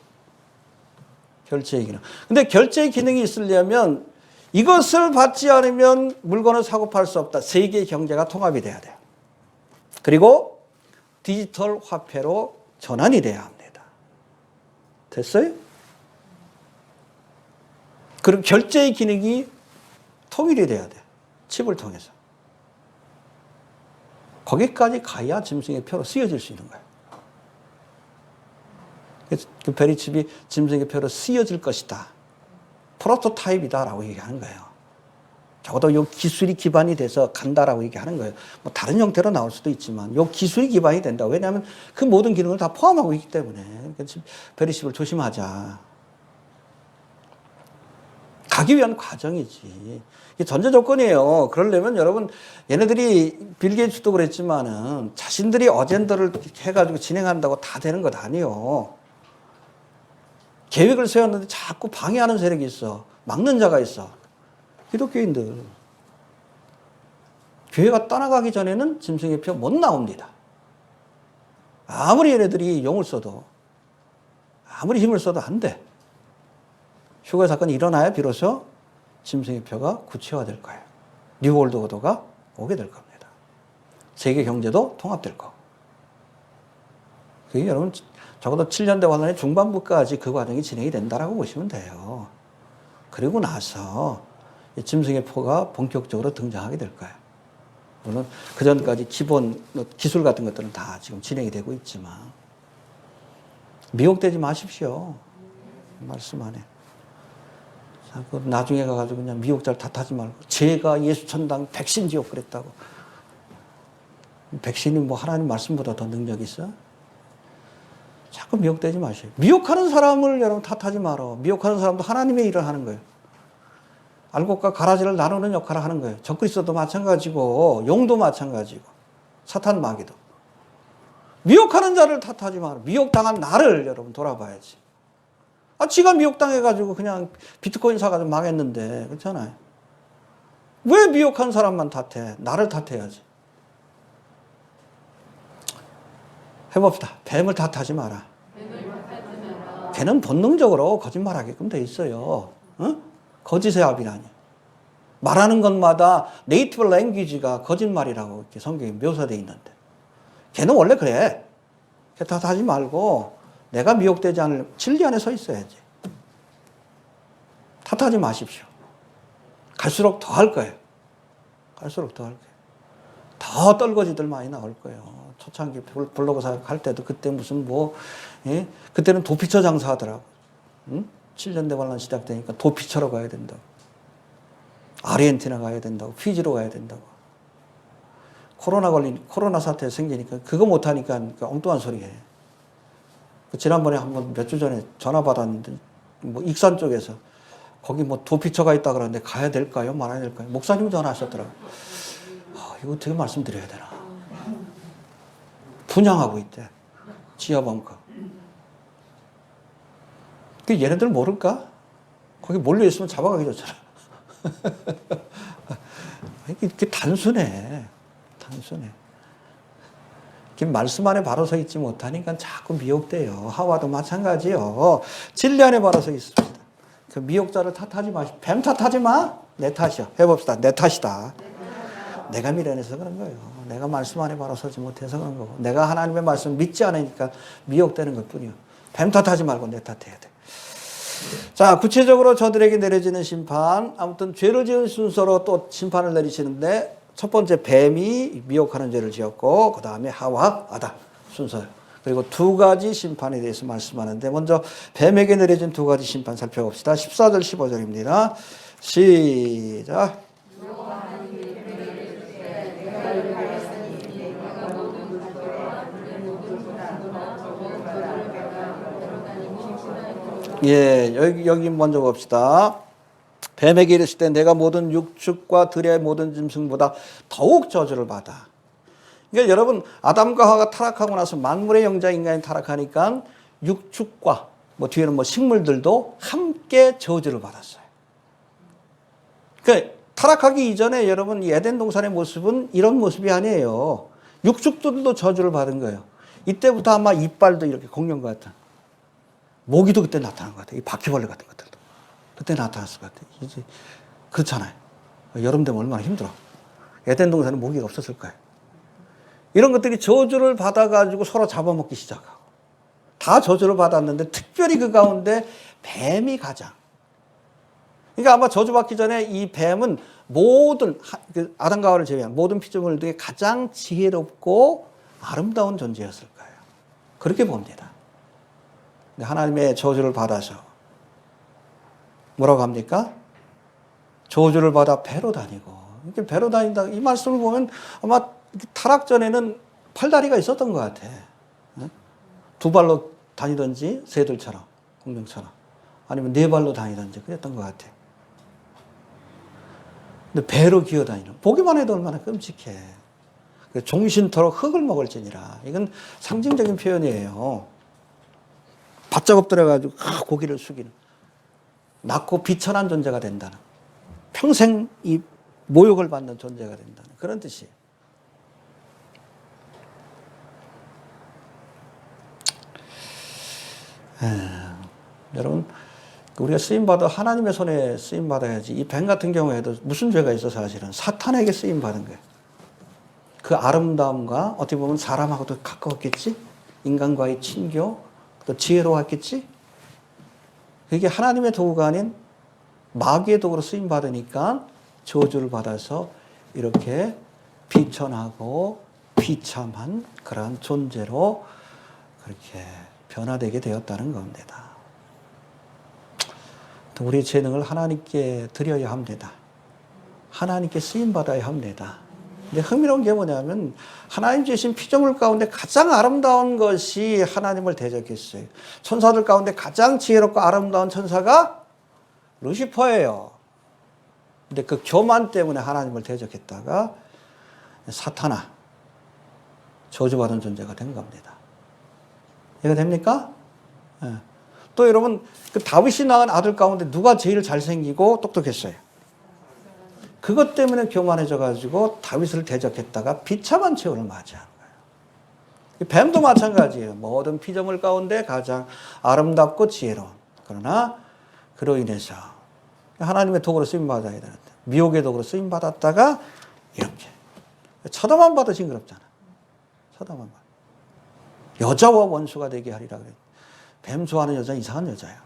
결제 기능. 근데 결제 기능이 있으려면 이것을 받지 않으면 물건을 사고 팔 수 없다. 세계 경제가 통합이 돼야 돼요. 그리고 디지털 화폐로 전환이 돼야 합니다. 됐어요? 그리고 결제의 기능이 통일이 돼야 돼요. 칩을 통해서. 거기까지 가야 짐승의 표로 쓰여질 수 있는 거예요. 그 베리칩이 짐승의 표로 쓰여질 것이다. 프로토타입이다라고 얘기하는 거예요. 적어도 이 기술이 기반이 돼서 간다라고 얘기하는 거예요. 뭐 다른 형태로 나올 수도 있지만 이 기술이 기반이 된다. 왜냐하면 그 모든 기능을 다 포함하고 있기 때문에. 그러니까 베리칩을 조심하자. 가기 위한 과정이지. 이게 전제 조건이에요. 그러려면 여러분, 얘네들이 빌 게이츠도 그랬지만은 자신들이 어젠더를 해가지고 진행한다고 다 되는 것 아니에요. 계획을 세웠는데 자꾸 방해하는 세력이 있어. 막는 자가 있어. 기독교인들. 교회가 떠나가기 전에는 짐승의 표 못 나옵니다. 아무리 얘네들이 용을 써도, 아무리 힘을 써도 안 돼. 휴거 사건이 일어나야 비로소 짐승의 표가 구체화될 거예요. 뉴월드 오더가 오게 될 겁니다. 세계 경제도 통합될 거고. 그게 여러분 적어도 7년대 환란의 중반부까지 그 과정이 진행이 된다라고 보시면 돼요. 그리고 나서 짐승의 표가 본격적으로 등장하게 될 거예요. 물론 그 전까지 기본 기술 같은 것들은 다 지금 진행이 되고 있지만 미혹되지 마십시오. 말씀 안에. 나중에 가가지고 그냥 미혹자를 탓하지 말고 제가 예수 천당 백신 지옥 그랬다고. 백신이 뭐 하나님 말씀보다 더 능력이 있어? 자꾸 미혹되지 마세요. 미혹하는 사람을 여러분 탓하지 말어. 미혹하는 사람도 하나님의 일을 하는 거예요. 알곡과 가라지를 나누는 역할을 하는 거예요. 적그리스도도 마찬가지고 용도 마찬가지고 사탄 마귀도. 미혹하는 자를 탓하지 말어. 미혹당한 나를 여러분 돌아봐야지. 지가 미혹당해가지고 그냥 비트코인 사가지고 망했는데, 그렇잖아요. 왜 미혹한 사람만 탓해? 나를 탓해야지. 해봅시다. 뱀을 탓하지 마라. 걔는 본능적으로 거짓말하게끔 돼 있어요. 어? 거짓의 아비라니. 말하는 것마다 네이티브 랭귀지가 거짓말이라고 이렇게 성경에 묘사되어 있는데. 걔는 원래 그래. 걔 탓하지 말고 내가 미혹되지 않을 진리 안에 서 있어야지. 탓하지 마십시오. 갈수록 더 할 거예요. 갈수록 더 할 거예요. 더 떨거지들 많이 나올 거예요. 초창기 블로그 사역할 때도 그때 무슨 그때는 도피처 장사하더라고. 응? 7년대 반란 시작되니까 도피처로 가야 된다고. 아르헨티나 가야 된다고. 피지로 가야 된다고. 코로나 사태 생기니까 그거 못하니까 엉뚱한 소리 해. 지난번에 한번 몇 주 전에 전화 받았는데, 익산 쪽에서, 거기 도피처가 있다 그러는데 가야 될까요? 말아야 될까요? 목사님 전화하셨더라고요. 이거 어떻게 말씀드려야 되나? 분양하고 있대. 지하 벙커. 얘네들 모를까? 거기 몰려있으면 잡아가기 좋잖아. 이게 단순해. 단순해. 말씀 안에 바로 서 있지 못하니까 자꾸 미혹돼요. 하와도 마찬가지요. 진리 안에 바로 서 있습니다. 그 미혹자를 탓하지 마시고, 뱀 탓하지 마. 내 탓이야. 해봅시다. 내 탓이다. 내가 미련해서 그런 거예요. 내가 말씀 안에 바로 서지 못해서 그런 거고, 내가 하나님의 말씀 믿지 않으니까 미혹되는 것 뿐이요. 뱀 탓하지 말고 내 탓해야 돼. 자, 구체적으로 저들에게 내려지는 심판. 아무튼 죄를 지은 순서로 또 심판을 내리시는데, 첫 번째 뱀이 미혹하는 죄를 지었고, 그 다음에 하와, 아담 순서. 그리고 두 가지 심판에 대해서 말씀하는데, 먼저 뱀에게 내려진 두 가지 심판 살펴봅시다. 14절 15절입니다. 시작. 예, 여기 먼저 봅시다. 뱀에게 이르실 때 내가 모든 육축과 들의 모든 짐승보다 더욱 저주를 받아. 그러니까 여러분, 아담과 하와가 타락하고 나서 만물의 영장 인간이 타락하니까 육축과 뒤에는 식물들도 함께 저주를 받았어요. 그러니까 타락하기 이전에 여러분, 이 에덴 동산의 모습은 이런 모습이 아니에요. 육축들도 저주를 받은 거예요. 이때부터 아마 이빨도 이렇게 공룡 같은, 모기도 그때 나타난 것 같아요. 이 바퀴벌레 같은 것들도 그때 나타났을 것 같아요. 이제 그렇잖아요. 여름 되면 얼마나 힘들어. 에덴 동산에 모기가 없었을 거예요. 이런 것들이 저주를 받아가지고 서로 잡아먹기 시작하고, 다 저주를 받았는데 특별히 그 가운데 뱀이 가장, 그러니까 아마 저주받기 전에 이 뱀은 모든 아담과 하와를 제외한 모든 피조물 중에 가장 지혜롭고 아름다운 존재였을 거예요. 그렇게 봅니다. 근데 하나님의 저주를 받아서 뭐라고 합니까? 저주를 받아 배로 다니고. 이렇게 배로 다닌다. 이 말씀을 보면 아마 타락 전에는 팔다리가 있었던 것 같아. 두 발로 다니든지 새들처럼, 공룡처럼, 아니면 네 발로 다니든지 그랬던 것 같아. 근데 배로 기어다니는, 보기만 해도 얼마나 끔찍해. 종신토록 흙을 먹을지니라. 이건 상징적인 표현이에요. 바짝 엎드려가지고 고기를 숙이는, 낮고 비천한 존재가 된다는, 평생 이 모욕을 받는 존재가 된다는 그런 뜻이에요. 여러분, 우리가 쓰임받아 하나님의 손에 쓰임받아야지. 이 뱀 같은 경우에도 무슨 죄가 있어? 사실은 사탄에게 쓰임받은 거예요. 그 아름다움과 어떻게 보면 사람하고도 가까웠겠지? 인간과의 친교, 또 지혜로웠겠지? 그게 하나님의 도구가 아닌 마귀의 도구로 쓰임받으니까 저주를 받아서 이렇게 비천하고 비참한 그러한 존재로 그렇게 변화되게 되었다는 겁니다. 우리의 재능을 하나님께 드려야 합니다. 하나님께 쓰임받아야 합니다. 근데 흥미로운 게 뭐냐면 하나님 주신 피조물 가운데 가장 아름다운 것이 하나님을 대적했어요. 천사들 가운데 가장 지혜롭고 아름다운 천사가 루시퍼예요. 근데 그 교만 때문에 하나님을 대적했다가 사탄아, 저주받은 존재가 된 겁니다. 이해가 됩니까? 네. 또 여러분, 그 다윗이 낳은 아들 가운데 누가 제일 잘생기고 똑똑했어요? 그것 때문에 교만해져가지고 다윗을 대적했다가 비참한 최후를 맞이하는 거예요. 뱀도 마찬가지예요. 모든 피조물 가운데 가장 아름답고 지혜로운. 그러나 그로 인해서 하나님의 도구로 쓰임받아야 되는데 미혹의 도구로 쓰임받았다가 이렇게 쳐다만 봐도 징그럽잖아. 쳐다만 봐. 여자와 원수가 되게 하리라 그래. 뱀 좋아하는 여자는 이상한 여자야.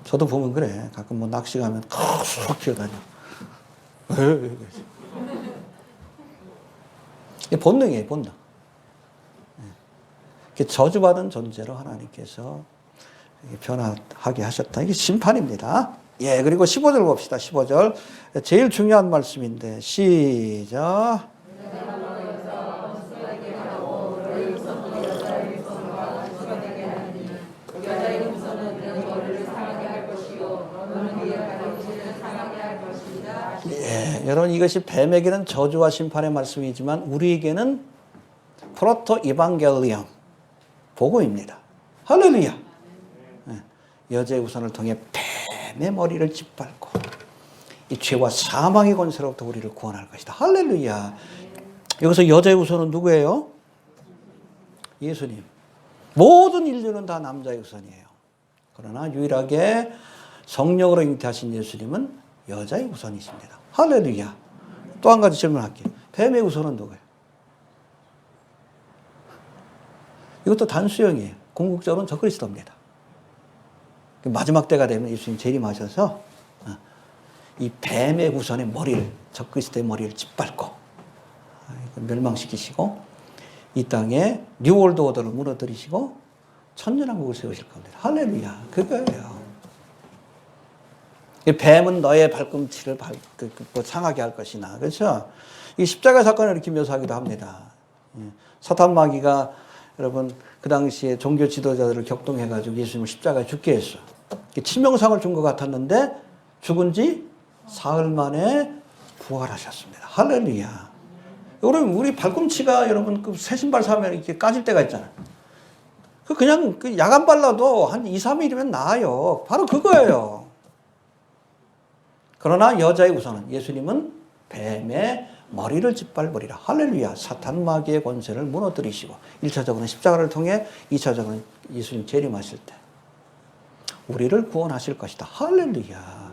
저도 보면 그래. 가끔 낚시 가면 쏙 기어다녀. 이게 본능이에요, 본능. 저주받은 존재로 하나님께서 변화하게 하셨다. 이게 심판입니다. 예, 그리고 15절 봅시다. 15절. 제일 중요한 말씀인데, 시작. 예, 여러분, 이것이 뱀에게는 저주와 심판의 말씀이지만 우리에게는 프로토 이방겔리엄, 복음입니다. 할렐루야. 예, 여자의 우선을 통해 뱀의 머리를 짓밟고 이 죄와 사망의 권세로부터 우리를 구원할 것이다. 할렐루야. 여기서 여자의 우선은 누구예요? 예수님. 모든 인류는 다 남자의 우선이에요. 그러나 유일하게 성령으로 잉태하신 예수님은 여자의 우선이십니다. 할렐루야. 또 한 가지 질문할게요. 뱀의 우선은 누구예요? 이것도 단수형이에요. 궁극적으로는 적그리스도입니다. 마지막 때가 되면 예수님 재림하셔서 이 뱀의 우선의 머리를, 적그리스도의 머리를 짓밟고 멸망시키시고 이 땅에 뉴월드 오더를 무너뜨리시고 천년왕국을 세우실 겁니다. 할렐루야. 그거예요. 뱀은 너의 발꿈치를 상하게 할 것이나, 그렇죠? 이 십자가 사건을 이렇게 묘사하기도 합니다. 사탄 마귀가 여러분 그 당시에 종교 지도자들을 격동해가지고 예수님을 십자가에 죽게 했어. 치명상을 준 것 같았는데 죽은 지 사흘 만에 부활하셨습니다. 할렐루야. 여러분 우리 발꿈치가 여러분 그 새 신발 사면 이렇게 까질 때가 있잖아요. 그냥 그 야간 발라도 한 2, 3일이면 나아요. 바로 그거예요. 그러나 여자의 우선은 예수님은 뱀의 머리를 짓밟으리라. 할렐루야. 사탄 마귀의 권세를 무너뜨리시고 1차적으로는 십자가를 통해 2차적으로는 예수님 재림하실 때 우리를 구원하실 것이다. 할렐루야.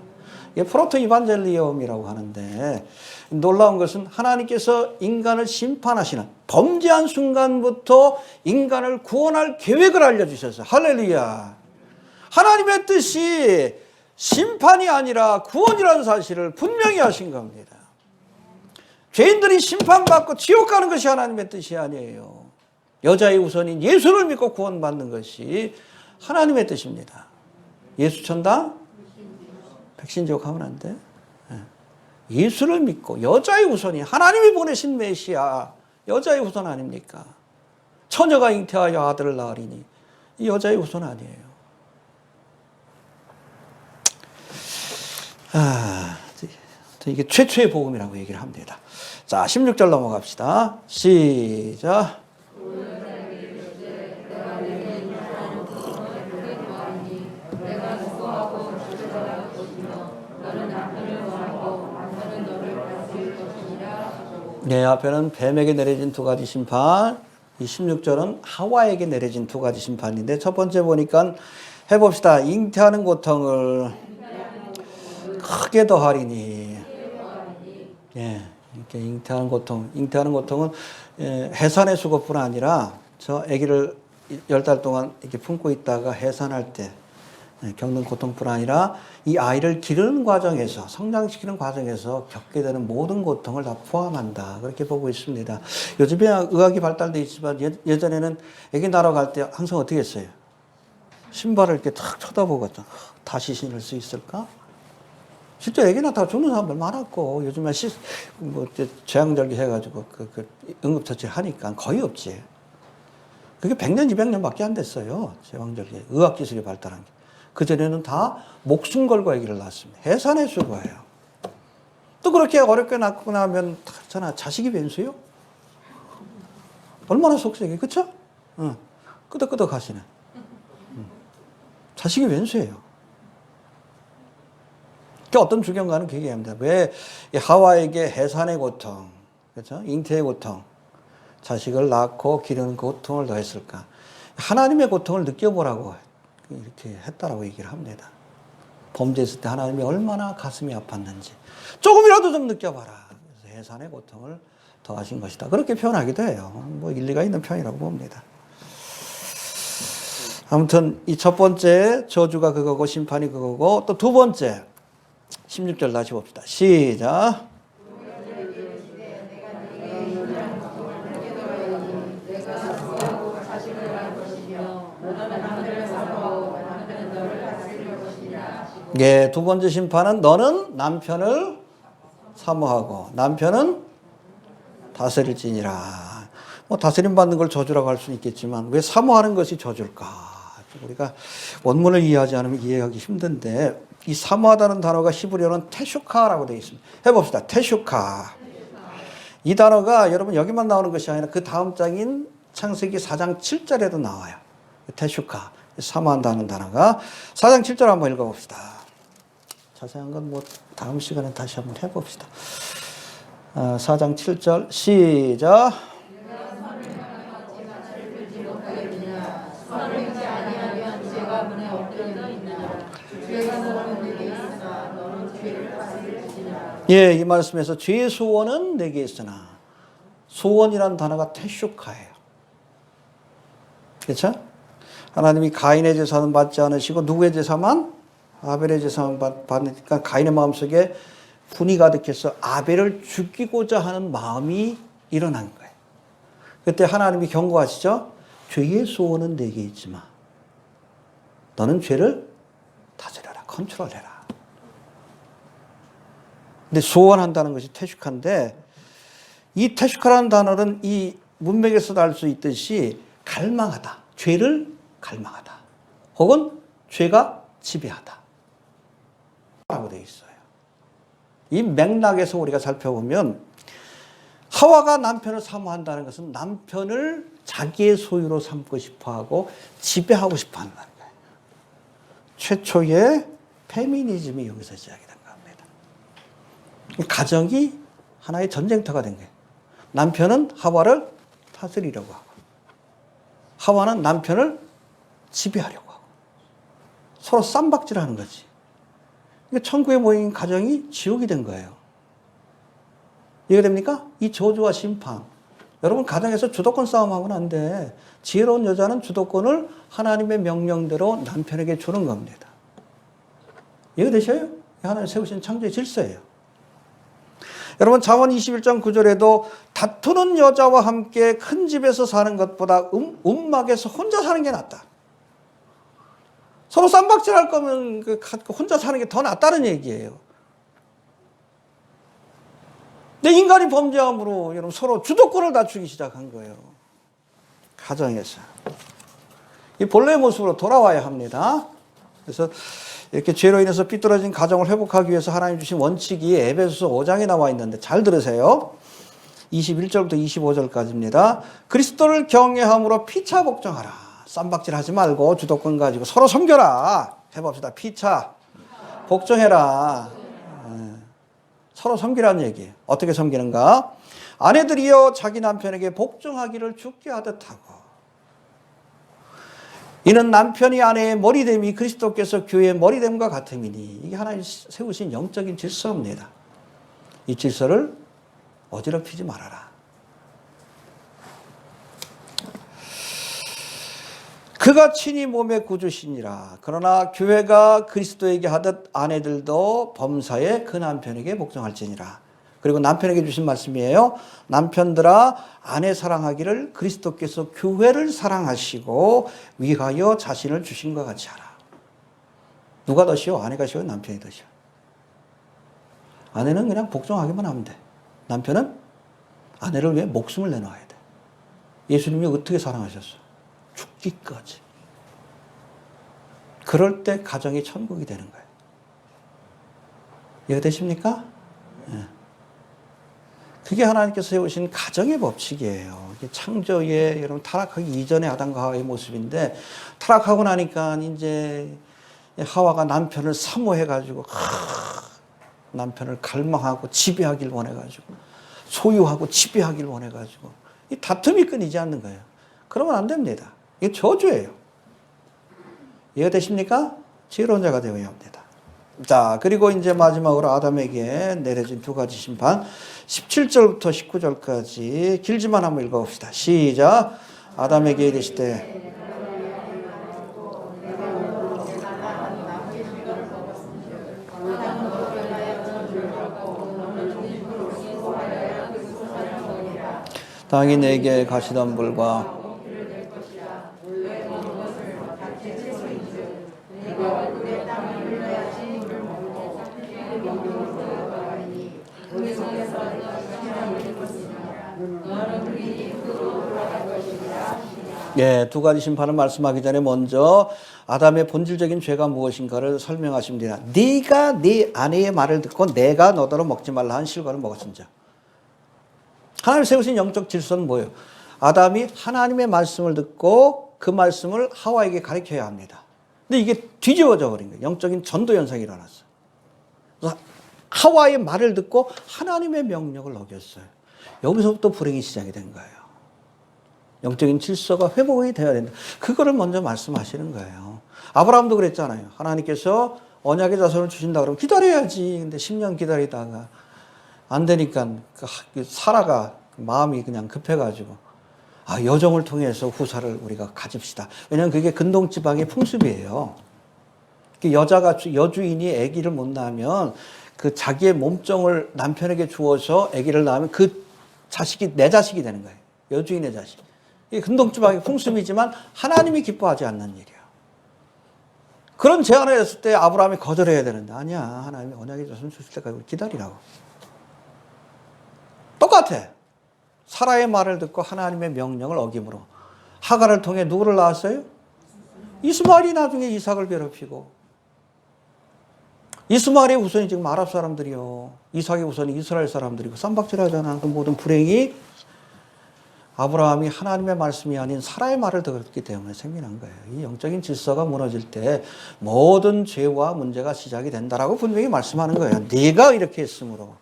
이게 프로토 이반젤리엄이라고 하는데 놀라운 것은 하나님께서 인간을 심판하시는 범죄한 순간부터 인간을 구원할 계획을 알려주셨어요. 할렐루야. 하나님의 뜻이 심판이 아니라 구원이라는 사실을 분명히 하신 겁니다. 죄인들이 심판받고 지옥 가는 것이 하나님의 뜻이 아니에요. 여자의 우선인 예수를 믿고 구원받는 것이 하나님의 뜻입니다. 예수 천당? 백신지옥 하면 안 돼. 예수를 믿고 여자의 우선이 하나님이 보내신 메시아 여자의 우선 아닙니까? 처녀가 잉태하여 아들을 낳으리니 이 여자의 우선 아니에요. 이게 최초의 복음이라고 얘기를 합니다. 자, 16절 넘어갑시다. 시작. 네, 앞에는 뱀에게 내려진 두 가지 심판, 이 16절은 하와에게 내려진 두 가지 심판인데 첫 번째 보니까 해봅시다. 잉태하는 고통을 크게 더하리니. 예, 이렇게 잉태하는 고통은 해산의 수고뿐 아니라 저 아기를 10달 동안 이렇게 품고 있다가 해산할 때 겪는 고통뿐 아니라 이 아이를 기르는 과정에서 성장시키는 과정에서 겪게 되는 모든 고통을 다 포함한다. 그렇게 보고 있습니다. 요즘에 의학이 발달되어 있지만 예전에는 아기 낳으러 갈 때 항상 어떻게 했어요? 신발을 이렇게 탁 쳐다보거든. 다시 신을 수 있을까? 실제 아기 낳다가 죽는 사람들 많았고 요즘에 제왕절개 해가지고 응급처치를 하니까 거의 없지. 그게 100년, 200년밖에 안 됐어요. 제왕절개 의학기술이 발달한 게. 그전에는 다 목숨 걸고 아기를 낳았습니다. 해산의 수고예요. 또 그렇게 어렵게 낳고 나면 잖아 자식이 변수요? 얼마나 속색이 그쵸? 응. 끄덕끄덕 하시네. 자식이 변수예요. 어떤 주경가는 그렇게 얘기합니다. 왜 하와에게 해산의 고통, 그렇죠? 잉태의 고통, 자식을 낳고 기르는 고통을 더했을까? 하나님의 고통을 느껴보라고 이렇게 했다라고 얘기를 합니다. 범죄했을 때 하나님이 얼마나 가슴이 아팠는지 조금이라도 좀 느껴봐라. 그래서 해산의 고통을 더하신 것이다. 그렇게 표현하기도 해요. 뭐 일리가 있는 표현이라고 봅니다. 아무튼 이 첫 번째 저주가 그거고 심판이 그거고 또 두 번째 16절 다시 봅시다. 시작. 예, 두 번째 심판은 너는 남편을 사모하고 남편은 다스릴지니라. 뭐 다스림 받는 걸 저주라고 할 수는 있겠지만 왜 사모하는 것이 저주일까? 우리가 원문을 이해하지 않으면 이해하기 힘든데 이 사모하다는 단어가 히브리어는 테슈카라고 되어 있습니다. 해봅시다. 테슈카. 이 단어가 여러분 여기만 나오는 것이 아니라 그 다음 장인 창세기 4장 7절에도 나와요. 테슈카. 사모한다는 단어가 4장 7절 한번 읽어봅시다. 자세한 건 뭐 다음 시간에 다시 한번 해봅시다. 4장 7절 시작. 예, 이 말씀에서 죄의 소원은 내게 있으나 소원이란 단어가 테슈카예요. 그렇죠? 하나님이 가인의 제사는 받지 않으시고 누구의 제사만? 아벨의 제사만 받으니까 가인의 마음속에 분이 가득해서 아벨을 죽이고자 하는 마음이 일어난 거예요. 그때 하나님이 경고하시죠? 죄의 소원은 내게 있지만 너는 죄를 다스려라, 컨트롤해라. 근데 소원한다는 것이 테슈카인데 이 테슈카라는 단어는 이 문맥에서도 알 수 있듯이 갈망하다. 죄를 갈망하다. 혹은 죄가 지배하다. 라고 되어 있어요. 이 맥락에서 우리가 살펴보면 하와가 남편을 사모한다는 것은 남편을 자기의 소유로 삼고 싶어하고 지배하고 싶어 한다는 거예요. 최초의 페미니즘이 여기서 시작이 된 겁니다. 가정이 하나의 전쟁터가 된 거예요. 남편은 하와를 다스리려고 하고 하와는 남편을 지배하려고 하고 서로 쌈박질하는 거지. 그러니까 천국에 모인 가정이 지옥이 된 거예요. 이해가 됩니까? 이 저주와 심판. 여러분 가정에서 주도권 싸움하고는 안 돼. 지혜로운 여자는 주도권을 하나님의 명령대로 남편에게 주는 겁니다. 이해가 되셔요? 하나님 세우신 창조의 질서예요. 여러분 잠언 21장 9절에도 다투는 여자와 함께 큰 집에서 사는 것보다 움막에서 혼자 사는 게 낫다. 서로 쌈박질할 거면 혼자 사는 게 더 낫다는 얘기예요. 근데 인간이 범죄함으로 여러분 서로 주도권을 다투기 시작한 거예요. 가정에서. 이 본래의 모습으로 돌아와야 합니다. 그래서 이렇게 죄로 인해서 삐뚤어진 가정을 회복하기 위해서 하나님 주신 원칙이 에베소서 5장에 나와 있는데 잘 들으세요. 21절부터 25절까지입니다. 그리스도를 경외함으로 피차 복종하라. 쌈박질하지 말고 주도권 가지고 서로 섬겨라. 해봅시다. 피차 복종해라. 서로 섬기라는 얘기예요. 어떻게 섬기는가? 아내들이여 자기 남편에게 복종하기를 죽게 하듯 하고 이는 남편이 아내의 머리됨이 그리스도께서 교회의 머리됨과 같음이니 이게 하나님 세우신 영적인 질서입니다. 이 질서를 어지럽히지 말아라. 그가 친히 몸의 구주시니라. 그러나 교회가 그리스도에게 하듯 아내들도 범사에 그 남편에게 복종할지니라. 그리고 남편에게 주신 말씀이에요. 남편들아 아내 사랑하기를 그리스도께서 교회를 사랑하시고 위하여 자신을 주신 것 같이 하라. 누가 더 쉬워? 아내가 쉬워? 남편이 더 쉬워? 아내는 그냥 복종하기만 하면 돼. 남편은 아내를 위해 목숨을 내놓아야 돼. 예수님이 어떻게 사랑하셨어? 죽기까지. 그럴 때 가정이 천국이 되는 거예요. 이해되십니까? 네. 그게 하나님께서 세우신 가정의 법칙이에요. 창조의 여러분 타락하기 이전의 아담과 하와의 모습인데 타락하고 나니까 이제 하와가 남편을 사모해가지고 남편을 갈망하고 지배하길 원해가지고 소유하고 지배하길 원해가지고 이 다툼이 끊이지 않는 거예요. 그러면 안 됩니다. 이게 저주예요. 이해되십니까? 지혜로운 자가 되어야 합니다. 자, 그리고 이제 마지막으로 아담에게 내려진 두 가지 심판. 17절부터 19절까지 길지만 한번 읽어봅시다. 시작. 아담에게 이르시되 땅이 내게 가시덤불과 예, 두 가지 심판을 말씀하기 전에 먼저 아담의 본질적인 죄가 무엇인가를 설명하십니다. 네가 네 아내의 말을 듣고 내가 너더러 먹지 말라 한 실과를 먹었은즉. 하나님 세우신 영적 질서는 뭐예요? 아담이 하나님의 말씀을 듣고 그 말씀을 하와에게 가르쳐야 합니다. 근데 이게 뒤집어져 버린 거예요. 영적인 전도 현상이 일어났어요. 그래서 하와의 말을 듣고 하나님의 명령을 어겼어요. 여기서부터 불행이 시작이 된 거예요. 영적인 질서가 회복이 되어야 된다. 그거를 먼저 말씀하시는 거예요. 아브라함도 그랬잖아요. 하나님께서 언약의 자손을 주신다 그러면 기다려야지. 근데 10년 기다리다가 안 되니까 사라가 마음이 그냥 급해가지고 여정을 통해서 후사를 우리가 가집시다. 왜냐하면 그게 근동지방의 풍습이에요. 여자가 여주인이 아기를 못 낳으면 그 자기의 몸종을 남편에게 주어서 아기를 낳으면 그 자식이 내 자식이 되는 거예요. 여주인의 자식. 이게 근동지방의 풍습이지만 하나님이 기뻐하지 않는 일이야. 그런 제안을 했을 때 아브라함이 거절해야 되는데 아니야. 하나님이 언약의 자손 주실 때까지 기다리라고. 똑같아. 사라의 말을 듣고 하나님의 명령을 어김으로 하갈을 통해 누구를 낳았어요? 이스마엘이 나중에 이삭을 괴롭히고, 이스마엘의 우선이 지금 아랍 사람들이요, 이삭의 우선이 이스라엘 사람들이고 쌈박질하잖아. 그 모든 불행이 아브라함이 하나님의 말씀이 아닌 사라의 말을 들었기 때문에 생겨난 거예요. 이 영적인 질서가 무너질 때 모든 죄와 문제가 시작이 된다라고 분명히 말씀하는 거예요. 네가 이렇게 했으므로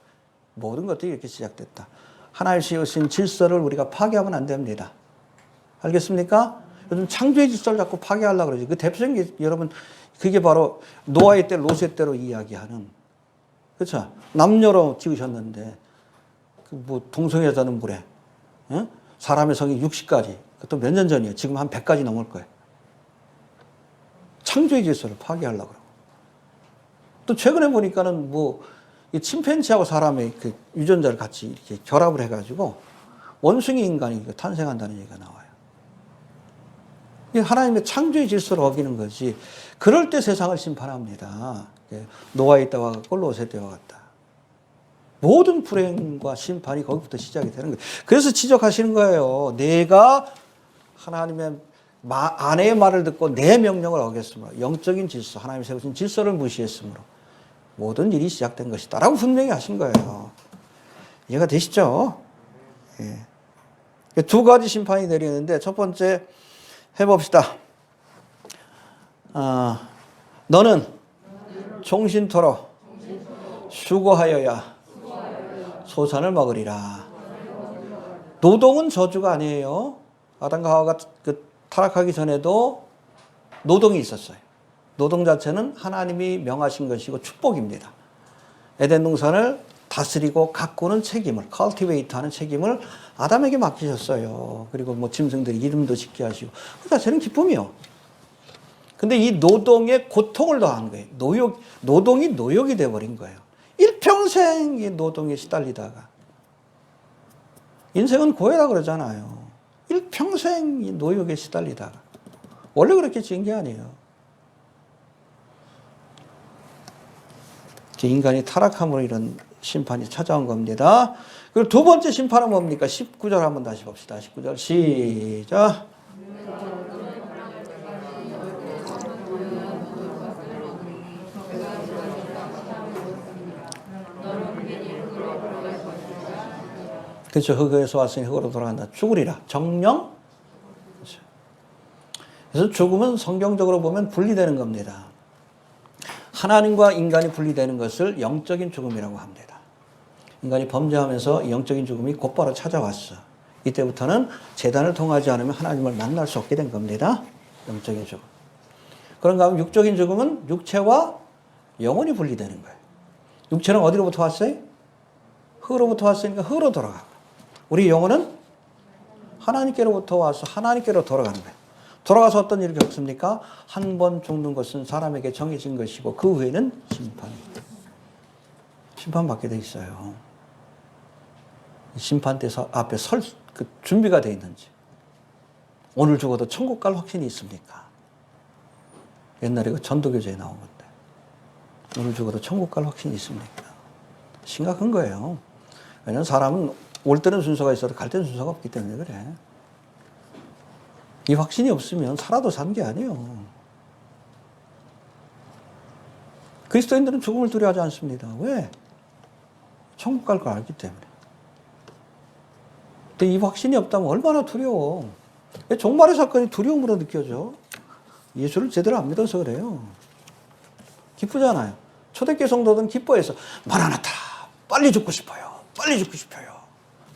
모든 것들이 이렇게 시작됐다. 하나님 씌우신 질서를 우리가 파괴하면 안 됩니다. 알겠습니까? 요즘 창조의 질서를 자꾸 파괴하려고 그러지. 그 대표적인 게 여러분, 그게 바로 노아의 때, 롯의 때로 이야기하는, 그렇죠? 남녀로 지으셨는데 뭐 동성애자는 물에, 어? 사람의 성이 60가지. 그것도 몇 년 전이에요. 지금 한 100가지 넘을 거예요. 창조의 질서를 파괴하려고 그러고. 또 최근에 보니까는 뭐 이 침팬지하고 사람의 그 유전자를 같이 이렇게 결합을 해가지고 원숭이 인간이 탄생한다는 얘기가 나와요. 이게 하나님의 창조의 질서를 어기는 거지. 그럴 때 세상을 심판합니다. 노아의 때와 같고 롯의 때와 같다. 모든 불행과 심판이 거기부터 시작이 되는 거예요. 그래서 지적하시는 거예요. 내가 하나님의 아내의 말을 듣고 내 명령을 어겼으므로, 영적인 질서, 하나님이 세우신 질서를 무시했으므로 모든 일이 시작된 것이다 라고 분명히 하신 거예요. 이해가 되시죠? 예. 두 가지 심판이 내리는데, 첫 번째 해봅시다. 너는 종신토록 수고하여야 소산을 먹으리라. 노동은 저주가 아니에요. 아담과 하와가 그 타락하기 전에도 노동이 있었어요. 노동 자체는 하나님이 명하신 것이고 축복입니다. 에덴 동산을 다스리고 가꾸는 책임을, cultivate하는 책임을 아담에게 맡기셨어요. 그리고 뭐 짐승들이 이름도 짓게 하시고, 그 자체는 기쁨이요. 근데 이 노동에 고통을 더한 거예요. 노동이 노역이 돼버린 거예요. 일평생 이 노동에 시달리다가, 인생은 고해라 그러잖아요. 일평생 이 노역에 시달리다가, 원래 그렇게 지은 게 아니에요. 인간이 타락함으로 이런 심판이 찾아온 겁니다. 그리고 두 번째 심판은 뭡니까? 19절 한번 다시 봅시다. 19절 시작. 그렇죠. 흙에서 왔으니 흙으로 돌아간다. 죽으리라. 정령. 그렇죠. 그래서 죽음은 성경적으로 보면 분리되는 겁니다. 하나님과 인간이 분리되는 것을 영적인 죽음이라고 합니다. 인간이 범죄하면서 영적인 죽음이 곧바로 찾아왔어. 이때부터는 제단을 통하지 않으면 하나님을 만날 수 없게 된 겁니다. 영적인 죽음. 그런가 하면 육적인 죽음은 육체와 영혼이 분리되는 거예요. 육체는 어디로부터 왔어요? 흙으로부터 왔으니까 흙으로 돌아가고, 우리 영혼은 하나님께로부터 와서 하나님께로 돌아가는 거예요. 돌아가서 어떤 일을 겪습니까? 한 번 죽는 것은 사람에게 정해진 것이고 그 후에는 심판입니다. 심판받게 돼 있어요. 심판대 앞에 설 그 준비가 돼 있는지. 오늘 죽어도 천국 갈 확신이 있습니까? 옛날에 그 전도교재에 나온 건데, 오늘 죽어도 천국 갈 확신이 있습니까? 심각한 거예요. 왜냐하면 사람은 올 때는 순서가 있어도 갈 때는 순서가 없기 때문에 그래. 이 확신이 없으면 살아도 산 게 아니에요. 그리스도인들은 죽음을 두려워하지 않습니다. 왜? 천국 갈 걸 알기 때문에. 근데 이 확신이 없다면 얼마나 두려워. 종말의 사건이 두려움으로 느껴져. 예수를 제대로 안 믿어서 그래요. 기쁘잖아요. 초대교회 성도들은 기뻐해서 마라나타, 빨리 죽고 싶어요. 빨리 죽고 싶어요.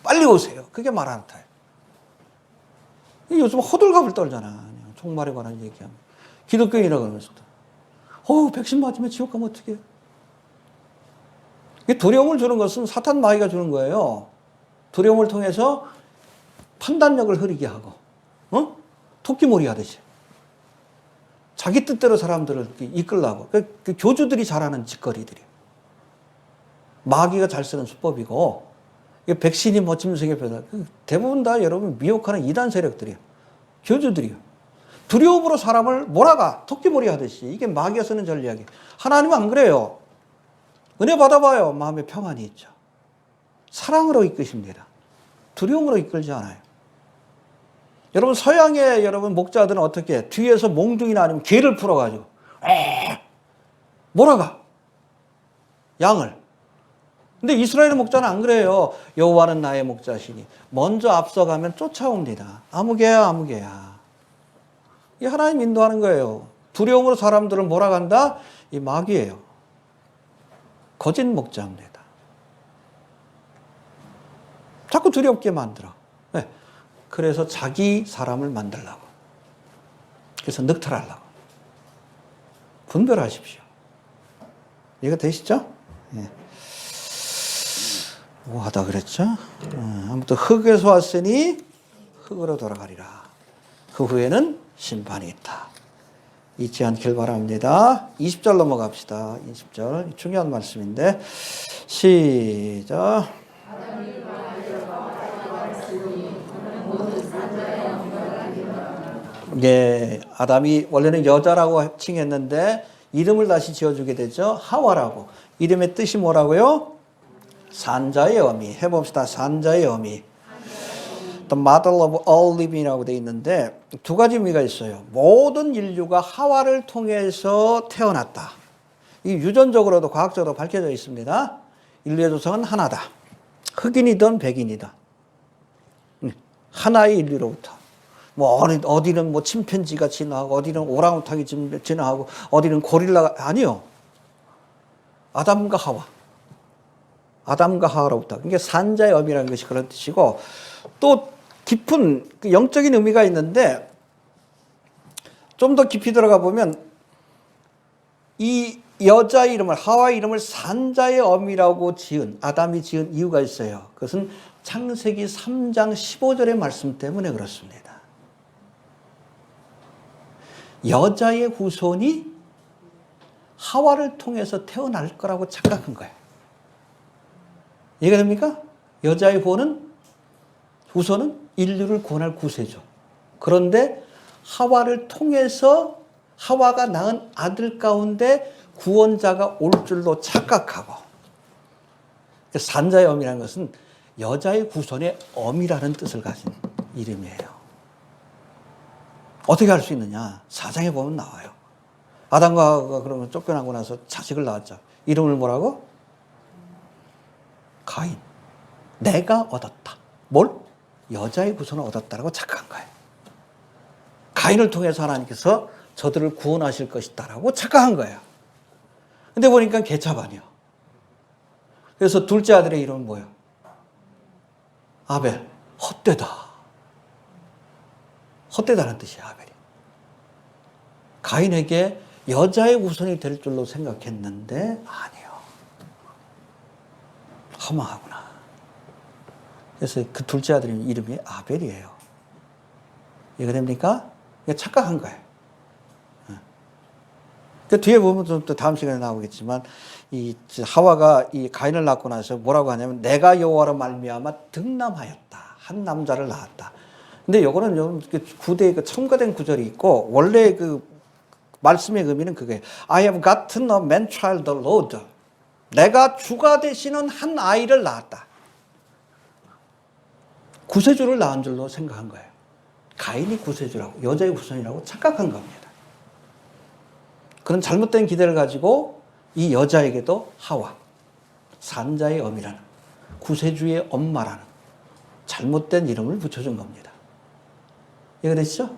빨리 오세요. 그게 마라나타예요. 요즘 호들갑을 떨잖아. 종말에 관한 얘기하면. 기독교인이라고 그러면서도. 백신 맞으면 지옥 가면 어떡해? 두려움을 주는 것은 사탄 마귀가 주는 거예요. 두려움을 통해서 판단력을 흐리게 하고, 토끼몰이 하듯이. 자기 뜻대로 사람들을 이끌라고. 그 교주들이 잘하는 짓거리들이에요. 마귀가 잘 쓰는 수법이고, 백신이 뭐 짐승의 변화. 대부분 다 여러분 미혹하는 이단 세력들이에요. 교주들이요. 두려움으로 사람을 몰아가. 토끼몰이 하듯이. 이게 마귀가 쓰는 전략이에요. 하나님은 안 그래요. 은혜 받아봐요. 마음에 평안이 있죠. 사랑으로 이끄십니다. 두려움으로 이끌지 않아요. 여러분 서양의 여러분 목자들은 어떻게 해? 뒤에서 몽둥이나 아니면 개를 풀어가지고 몰아가 양을. 근데 이스라엘 목자는 안 그래요. 여호와는 나의 목자시니 먼저 앞서가면 쫓아옵니다. 아무 개야 아무 개야. 이 하나님 인도하는 거예요. 두려움으로 사람들을 몰아간다? 이 마귀예요. 거짓 목자입니다. 자꾸 두렵게 만들어. 네. 그래서 자기 사람을 만들려고. 그래서 늑탈하려고. 분별하십시오. 이해가 되시죠? 네. 뭐하다 그랬죠? 아무튼 흙에서 왔으니 흙으로 돌아가리라. 그 후에는 심판이 있다. 잊지 않길 바랍니다. 20절 넘어갑시다. 20절 중요한 말씀인데 시작. 네, 아담이 원래는 여자라고 칭했는데 이름을 다시 지어주게 되죠. 하와라고. 이름의 뜻이 뭐라고요? 산자의 어미. 해봅시다. 산자의 어미. The mother of all living이라고 되어 있는데 두 가지 의미가 있어요. 모든 인류가 하와를 통해서 태어났다. 이 유전적으로도 과학적으로 밝혀져 있습니다. 인류의 조상은 하나다. 흑인이든 백인이든 하나의 인류로부터. 뭐 어디는 뭐 침팬지가 진화하고 어디는 오랑우탕이 진화하고 어디는 고릴라가 아니요. 아담과 하와. 아담과 하와로부터. 그러니까 산자의 어미라는 것이 그런 뜻이고 또 깊은 영적인 의미가 있는데 좀 더 깊이 들어가 보면 이 여자 이름을 하와 이름을 산자의 어미라고 지은 아담이 지은 이유가 있어요. 그것은 창세기 3장 15절의 말씀 때문에 그렇습니다. 여자의 후손이 하와를 통해서 태어날 거라고 착각한 거예요. 이해가 됩니까? 여자의 후손은 인류를 구원할 구세주. 그런데 하와를 통해서 하와가 낳은 아들 가운데 구원자가 올 줄로 착각하고 산자의 어미라는 것은 여자의 후손의 어미라는 뜻을 가진 이름이에요. 어떻게 할 수 있느냐? 4장에 보면 나와요. 아담과 하와가 그러면 쫓겨나고 나서 자식을 낳았죠. 이름을 뭐라고? 가인. 내가 얻었다. 뭘? 여자의 후손을 얻었다라고 착각한 거예요. 가인을 통해서 하나님께서 저들을 구원하실 것이다라고 착각한 거예요. 근데 보니까 개차반이요. 그래서 둘째 아들의 이름은 뭐예요? 아벨. 헛되다. 헛되다는 뜻이야, 아벨이. 가인에게 여자의 후손이 될 줄로 생각했는데 아니요. 허망하구나. 그래서 그 둘째 아들 이름이 아벨이에요. 이해가 됩니까? 착각한 거예요. 그 뒤에 보면 또 다음 시간에 나오겠지만 이 하와가 이 가인을 낳고 나서 뭐라고 하냐면 내가 여호와로 말미암아 득남하였다. 한 남자를 낳았다. 근데 요거는 좀 구대에 그 첨가된 구절이 있고 원래 그 말씀의 의미는 그거예요. I have gotten a man child the Lord. 내가 주가 되시는 한 아이를 낳았다. 구세주를 낳은 줄로 생각한 거예요. 가인이 구세주라고 여자의 후손이라고 착각한 겁니다. 그런 잘못된 기대를 가지고 이 여자에게도 하와, 산자의 어미라는 구세주의 엄마라는 잘못된 이름을 붙여준 겁니다. 이해가 되시죠?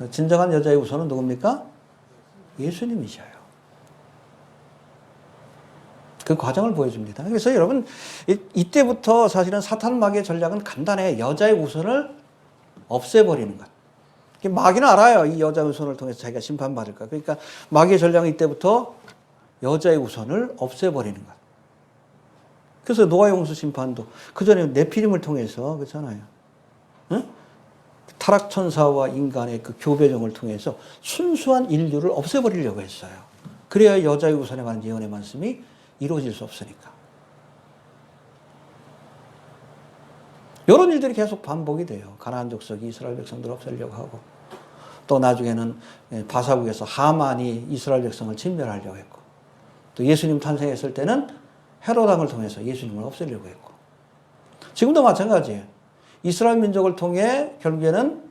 진정한 여자의 후손은 누굽니까? 예수님이셔요. 그 과정을 보여줍니다. 그래서 여러분 이때부터 사실은 사탄 마귀의 전략은 간단해. 여자의 후손을 없애버리는 것. 마귀는 알아요. 이 여자의 후손을 통해서 자기가 심판받을까. 그러니까 마귀의 전략은 이때부터 여자의 후손을 없애버리는 것. 그래서 노아 용수 심판도 그 전에 네피림을 통해서 그렇잖아요. 응? 타락천사와 인간의 그 교배정을 통해서 순수한 인류를 없애버리려고 했어요. 그래야 여자의 후손에 관한 예언의 말씀이 이루어질 수 없으니까. 이런 일들이 계속 반복이 돼요. 가나안 족속이 이스라엘 백성들을 없애려고 하고 또 나중에는 바사국에서 하만이 이스라엘 백성을 진멸하려고 했고 또 예수님 탄생했을 때는 헤롯 왕을 통해서 예수님을 없애려고 했고 지금도 마찬가지예요. 이스라엘 민족을 통해 결국에는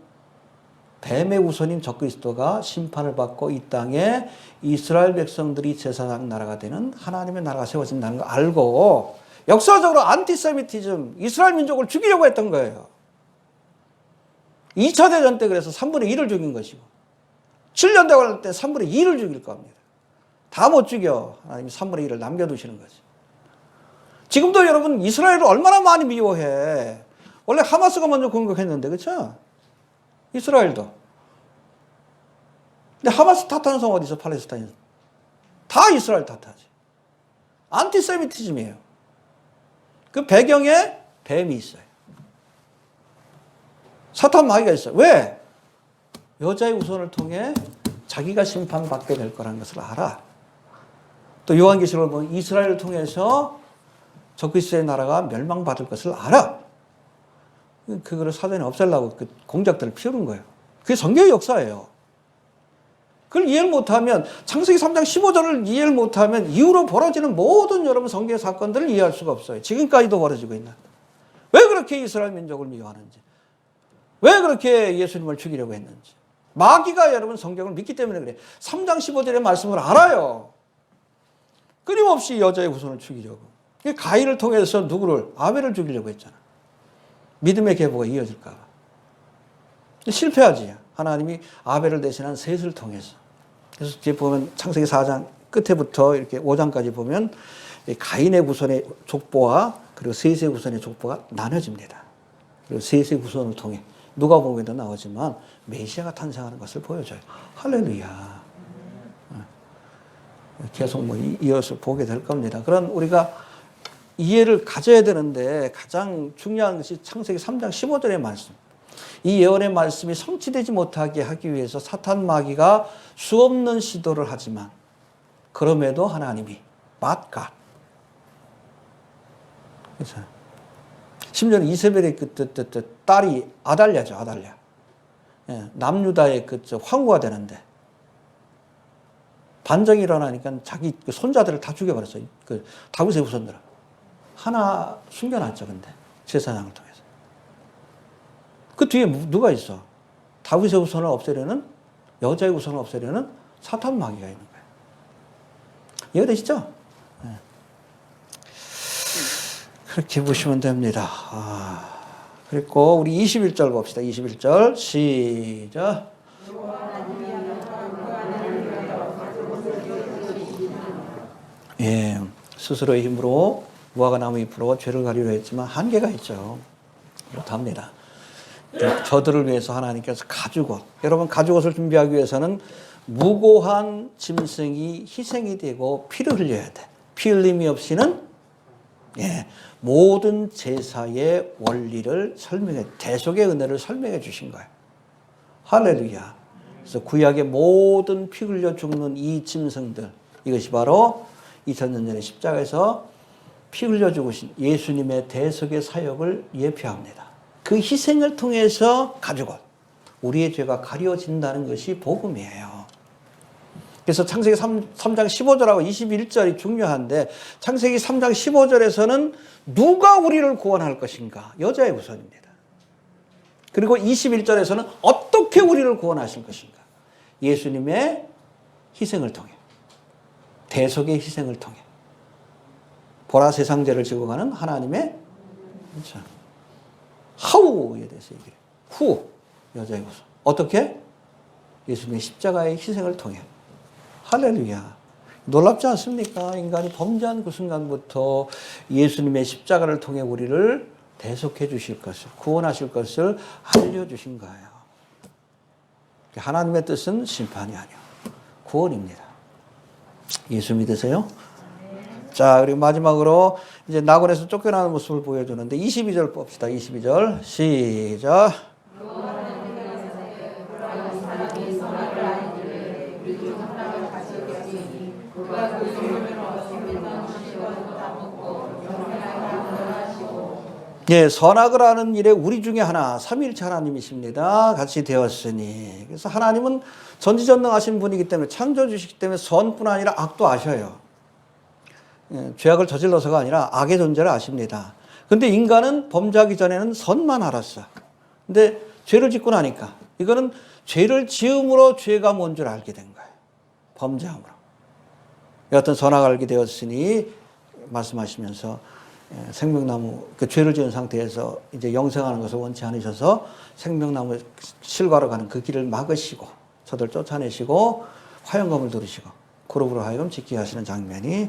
뱀의 후손인 적그리스도가 심판을 받고 이 땅에 이스라엘 백성들이 제사장 나라가 되는 하나님의 나라가 세워진다는 걸 알고 역사적으로 안티세미티즘, 이스라엘 민족을 죽이려고 했던 거예요. 2차 대전 때 그래서 3분의 1을 죽인 것이고 7년 대관 때 3분의 2를 죽일 겁니다. 다 못 죽여. 하나님이 3분의 1을 남겨두시는 거지. 지금도 여러분 이스라엘을 얼마나 많이 미워해. 원래 하마스가 먼저 공격했는데 그렇죠? 이스라엘도. 근데 하마스 탓하는 사람 어디 있어? 팔레스타인. 다 이스라엘 탓하지. 안티세미티즘이에요. 그 배경에 뱀이 있어요. 사탄 마귀가 있어요. 왜? 여자의 후손을 통해 자기가 심판받게 될 거라는 것을 알아. 또 요한계시록을 보면 이스라엘을 통해서 적그리스도의 나라가 멸망받을 것을 알아. 그거를 사전에 없애려고 그 공작들을 피우는 거예요. 그게 성경의 역사예요. 그걸 이해를 못하면 창세기 3장 15절을 이해를 못하면 이후로 벌어지는 모든 여러분 성경의 사건들을 이해할 수가 없어요. 지금까지도 벌어지고 있는. 왜 그렇게 이스라엘 민족을 미워하는지. 왜 그렇게 예수님을 죽이려고 했는지. 마귀가 여러분 성경을 믿기 때문에 그래. 3장 15절의 말씀을 알아요. 끊임없이 여자의 후손을 죽이려고. 가인을 통해서 누구를? 아벨을 죽이려고 했잖아. 믿음의 계보가 이어질까 봐. 실패하지. 하나님이 아벨을 대신한 셋을 통해서. 그래서 뒤에 보면 창세기 4장 끝에부터 이렇게 5장까지 보면 가인의 후손의 족보와 그리고 셋의 후손의 족보가 나눠집니다. 그리고 셋의 후손을 통해 누가복음에도 나오지만 메시아가 탄생하는 것을 보여줘요. 할렐루야. 계속 뭐 이어서 보게 될 겁니다. 그런 우리가 이해를 가져야 되는데 가장 중요한 것이 창세기 3장 15절의 말씀. 이 예언의 말씀이 성취되지 못하게 하기 위해서 사탄 마귀가 수없는 시도를 하지만 그럼에도 하나님이 맞가. 그렇죠. 심지어는 이세벨의 그 딸이 아달랴죠, 아달랴. 예, 남유다의 그 황후가 되는데 반정이 일어나니까 자기 그 손자들을 다 죽여버렸어요. 그 다윗의 후손들을. 하나 숨겨놨죠, 근데. 제사장을 통해서. 그 뒤에 누가 있어? 다윗의 후손을 없애려는, 여자의 후손을 없애려는 사탄 마귀가 있는 거예요. 이해되시죠? 네. 그렇게 보시면 됩니다. 그리고 우리 21절 봅시다. 21절. 시작. 예, 스스로의 힘으로 무화과 나무 잎으로 죄를 가리려 했지만 한계가 있죠. 그렇답니다. 저들을 위해서 하나님께서 가죽옷, 여러분 가죽옷을 준비하기 위해서는 무고한 짐승이 희생이 되고 피를 흘려야 돼. 피 흘림이 없이는 모든 제사의 원리를 설명해, 대속의 은혜를 설명해 주신 거예요. 할렐루야. 그래서 구약의 모든 피 흘려 죽는 이 짐승들, 이것이 바로 2000년 전에 십자가에서 피 흘려 죽으신 예수님의 대속의 사역을 예표합니다. 그 희생을 통해서 가지고 우리의 죄가 가려진다는 것이 복음이에요. 그래서 창세기 3장 15절하고 21절이 중요한데 창세기 3장 15절에서는 누가 우리를 구원할 것인가? 여자의 후손입니다. 그리고 21절에서는 어떻게 우리를 구원하실 것인가? 예수님의 희생을 통해, 대속의 희생을 통해, 보라 세상 죄를 지고 가는 하나님의, 그렇죠. 하우에 대해서 얘기해요. 후, 여자의 후손. 어떻게? 예수님의 십자가의 희생을 통해. 할렐루야. 놀랍지 않습니까? 인간이 범죄한 그 순간부터 예수님의 십자가를 통해 우리를 대속해 주실 것을, 구원하실 것을 알려주신 거예요. 하나님의 뜻은 심판이 아니요 구원입니다. 예수 믿으세요? 자, 그리고 마지막으로 이제 낙원에서 쫓겨나는 모습을 보여주는데 22절 봅시다. 22절 시작. 예, 선악을 하는 일에 우리 중에 하나, 삼위일체 하나님이십니다. 같이 되었으니. 그래서 하나님은 전지전능하신 분이기 때문에, 창조주시기 때문에 선뿐 아니라 악도 아셔요. 예, 죄악을 저질러서가 아니라 악의 존재를 아십니다. 근데 인간은 범죄하기 전에는 선만 알았어. 근데 죄를 짓고 나니까 이거는 죄를 지음으로 죄가 뭔 줄 알게 된 거예요. 범죄함으로. 여하튼 선악 알게 되었으니 말씀하시면서 생명나무 그 죄를 지은 상태에서 이제 영생하는 것을 원치 않으셔서 생명나무 실과로 가는 그 길을 막으시고 저들 쫓아내시고 화영검을 두르시고 그룹으로 하여금 지키게 하시는 장면이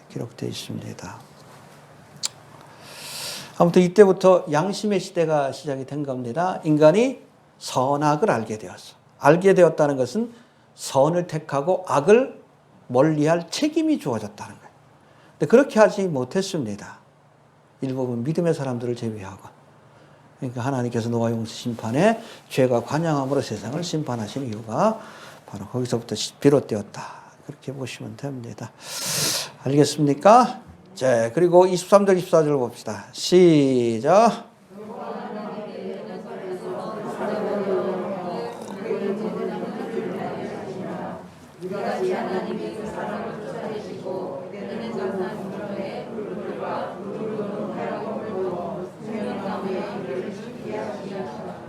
기록되어 있습니다. 아무튼 이때부터 양심의 시대가 시작이 된 겁니다. 인간이 선악을 알게 되었어. 알게 되었다는 것은 선을 택하고 악을 멀리할 책임이 주어졌다는 거예요. 근데 그렇게 하지 못했습니다. 일부분 믿음의 사람들을 제외하고. 그러니까 하나님께서 노아 용수 심판에 죄가 관영함으로 세상을 심판하신 이유가 바로 거기서부터 비롯되었다. 그렇게 보시면 됩니다. 알겠습니까? 자, 그리고 23절, 24절 봅시다. 시작.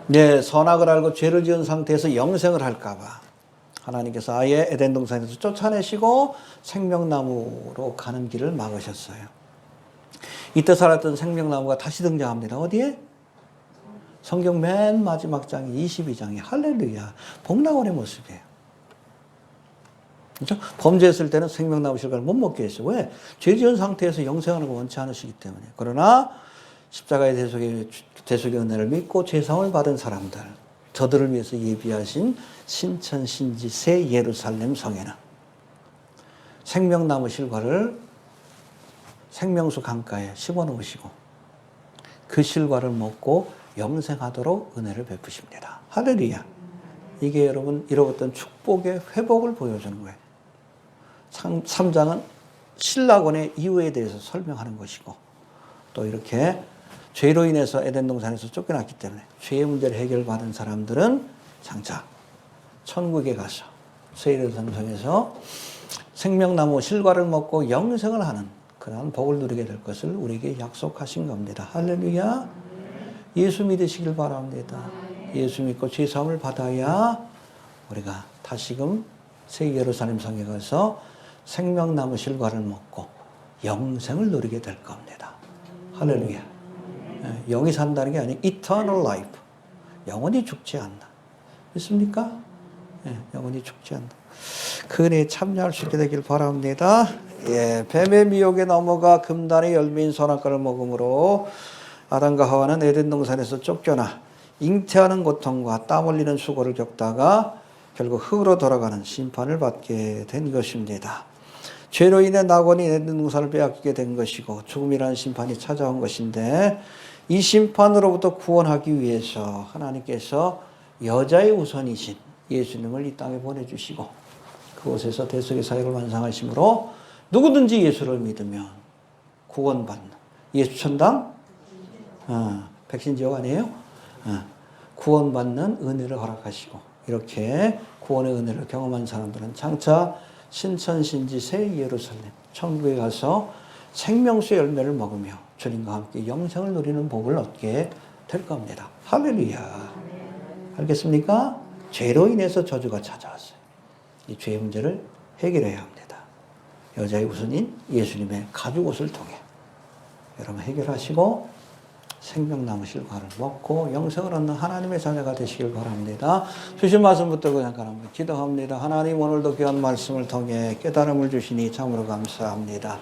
네, 선악을 알고 죄를 지은 상태에서 영생을 할까봐 하나님께서 아예 에덴 동산에서 쫓아내시고 생명나무로 가는 길을 막으셨어요. 이때 살았던 생명나무가 다시 등장합니다. 어디에? 성경 맨 마지막 장이 22장이 할렐루야. 복락원의 모습이에요. 그렇죠? 범죄했을 때는 생명나무 실과를 못 먹게 했어요. 왜? 죄 지은 상태에서 영생하는 걸 원치 않으시기 때문에. 그러나 십자가의 대속의 은혜를 믿고 죄사함을 받은 사람들, 저들을 위해서 예비하신 신천 신지 새 예루살렘 성에는 생명나무 실과를 생명수 강가에 심어놓으시고 그 실과를 먹고 영생하도록 은혜를 베푸십니다. 할렐루야. 이게 여러분 이로부터 축복의 회복을 보여주는 거예요. 3장은 신락원의 이유에 대해서 설명하는 것이고 또 이렇게 죄로 인해서 에덴 동산에서 쫓겨났기 때문에 죄의 문제를 해결받은 사람들은 장차 천국에 가서 새 예루살렘 성에서 생명나무 실과를 먹고 영생을 하는 그러한 복을 누리게 될 것을 우리에게 약속하신 겁니다. 할렐루야. 예수 믿으시길 바랍니다. 예수 믿고 죄 사함을 받아야 우리가 다시금 새 예루살렘 성에 가서 생명나무 실과를 먹고 영생을 누리게 될 겁니다. 할렐루야. 영이 산다는 게 아니고 eternal life. 영원히 죽지 않나. 믿습니까? 영원히 죽지 않나. 그 은혜에 참여할 수 있게 되길 바랍니다. 예, 뱀의 미혹에 넘어가 금단의 열매인 선악과를 먹음으로 아담과 하와는 에덴 동산에서 쫓겨나 잉태하는 고통과 땀 흘리는 수고를 겪다가 결국 흙으로 돌아가는 심판을 받게 된 것입니다. 죄로 인해 낙원이 에덴 동산을 빼앗기게 된 것이고 죽음이라는 심판이 찾아온 것인데 이 심판으로부터 구원하기 위해서 하나님께서 여자의 우선이신 예수님을 이 땅에 보내주시고 그곳에서 대속의 사역을 완성하심으로 누구든지 예수를 믿으면 구원받는 예수 천당 백신지역 아니에요? 구원받는 은혜를 허락하시고 이렇게 구원의 은혜를 경험한 사람들은 장차 신천신지 새 예루살렘 천국에 가서 생명수의 열매를 먹으며 주님과 함께 영생을 누리는 복을 얻게 될 겁니다. 할렐루야. 알겠습니까? 죄로 인해서 저주가 찾아왔어요. 이 죄의 문제를 해결해야 합니다. 여자의 우선인 예수님의 가죽옷을 통해 여러분 해결하시고 생명나무 실과를 먹고 영생을 얻는 하나님의 자녀가 되시길 바랍니다. 주신 말씀 붙들고 잠깐 한번 기도합니다. 하나님 오늘도 귀한 말씀을 통해 깨달음을 주시니 참으로 감사합니다.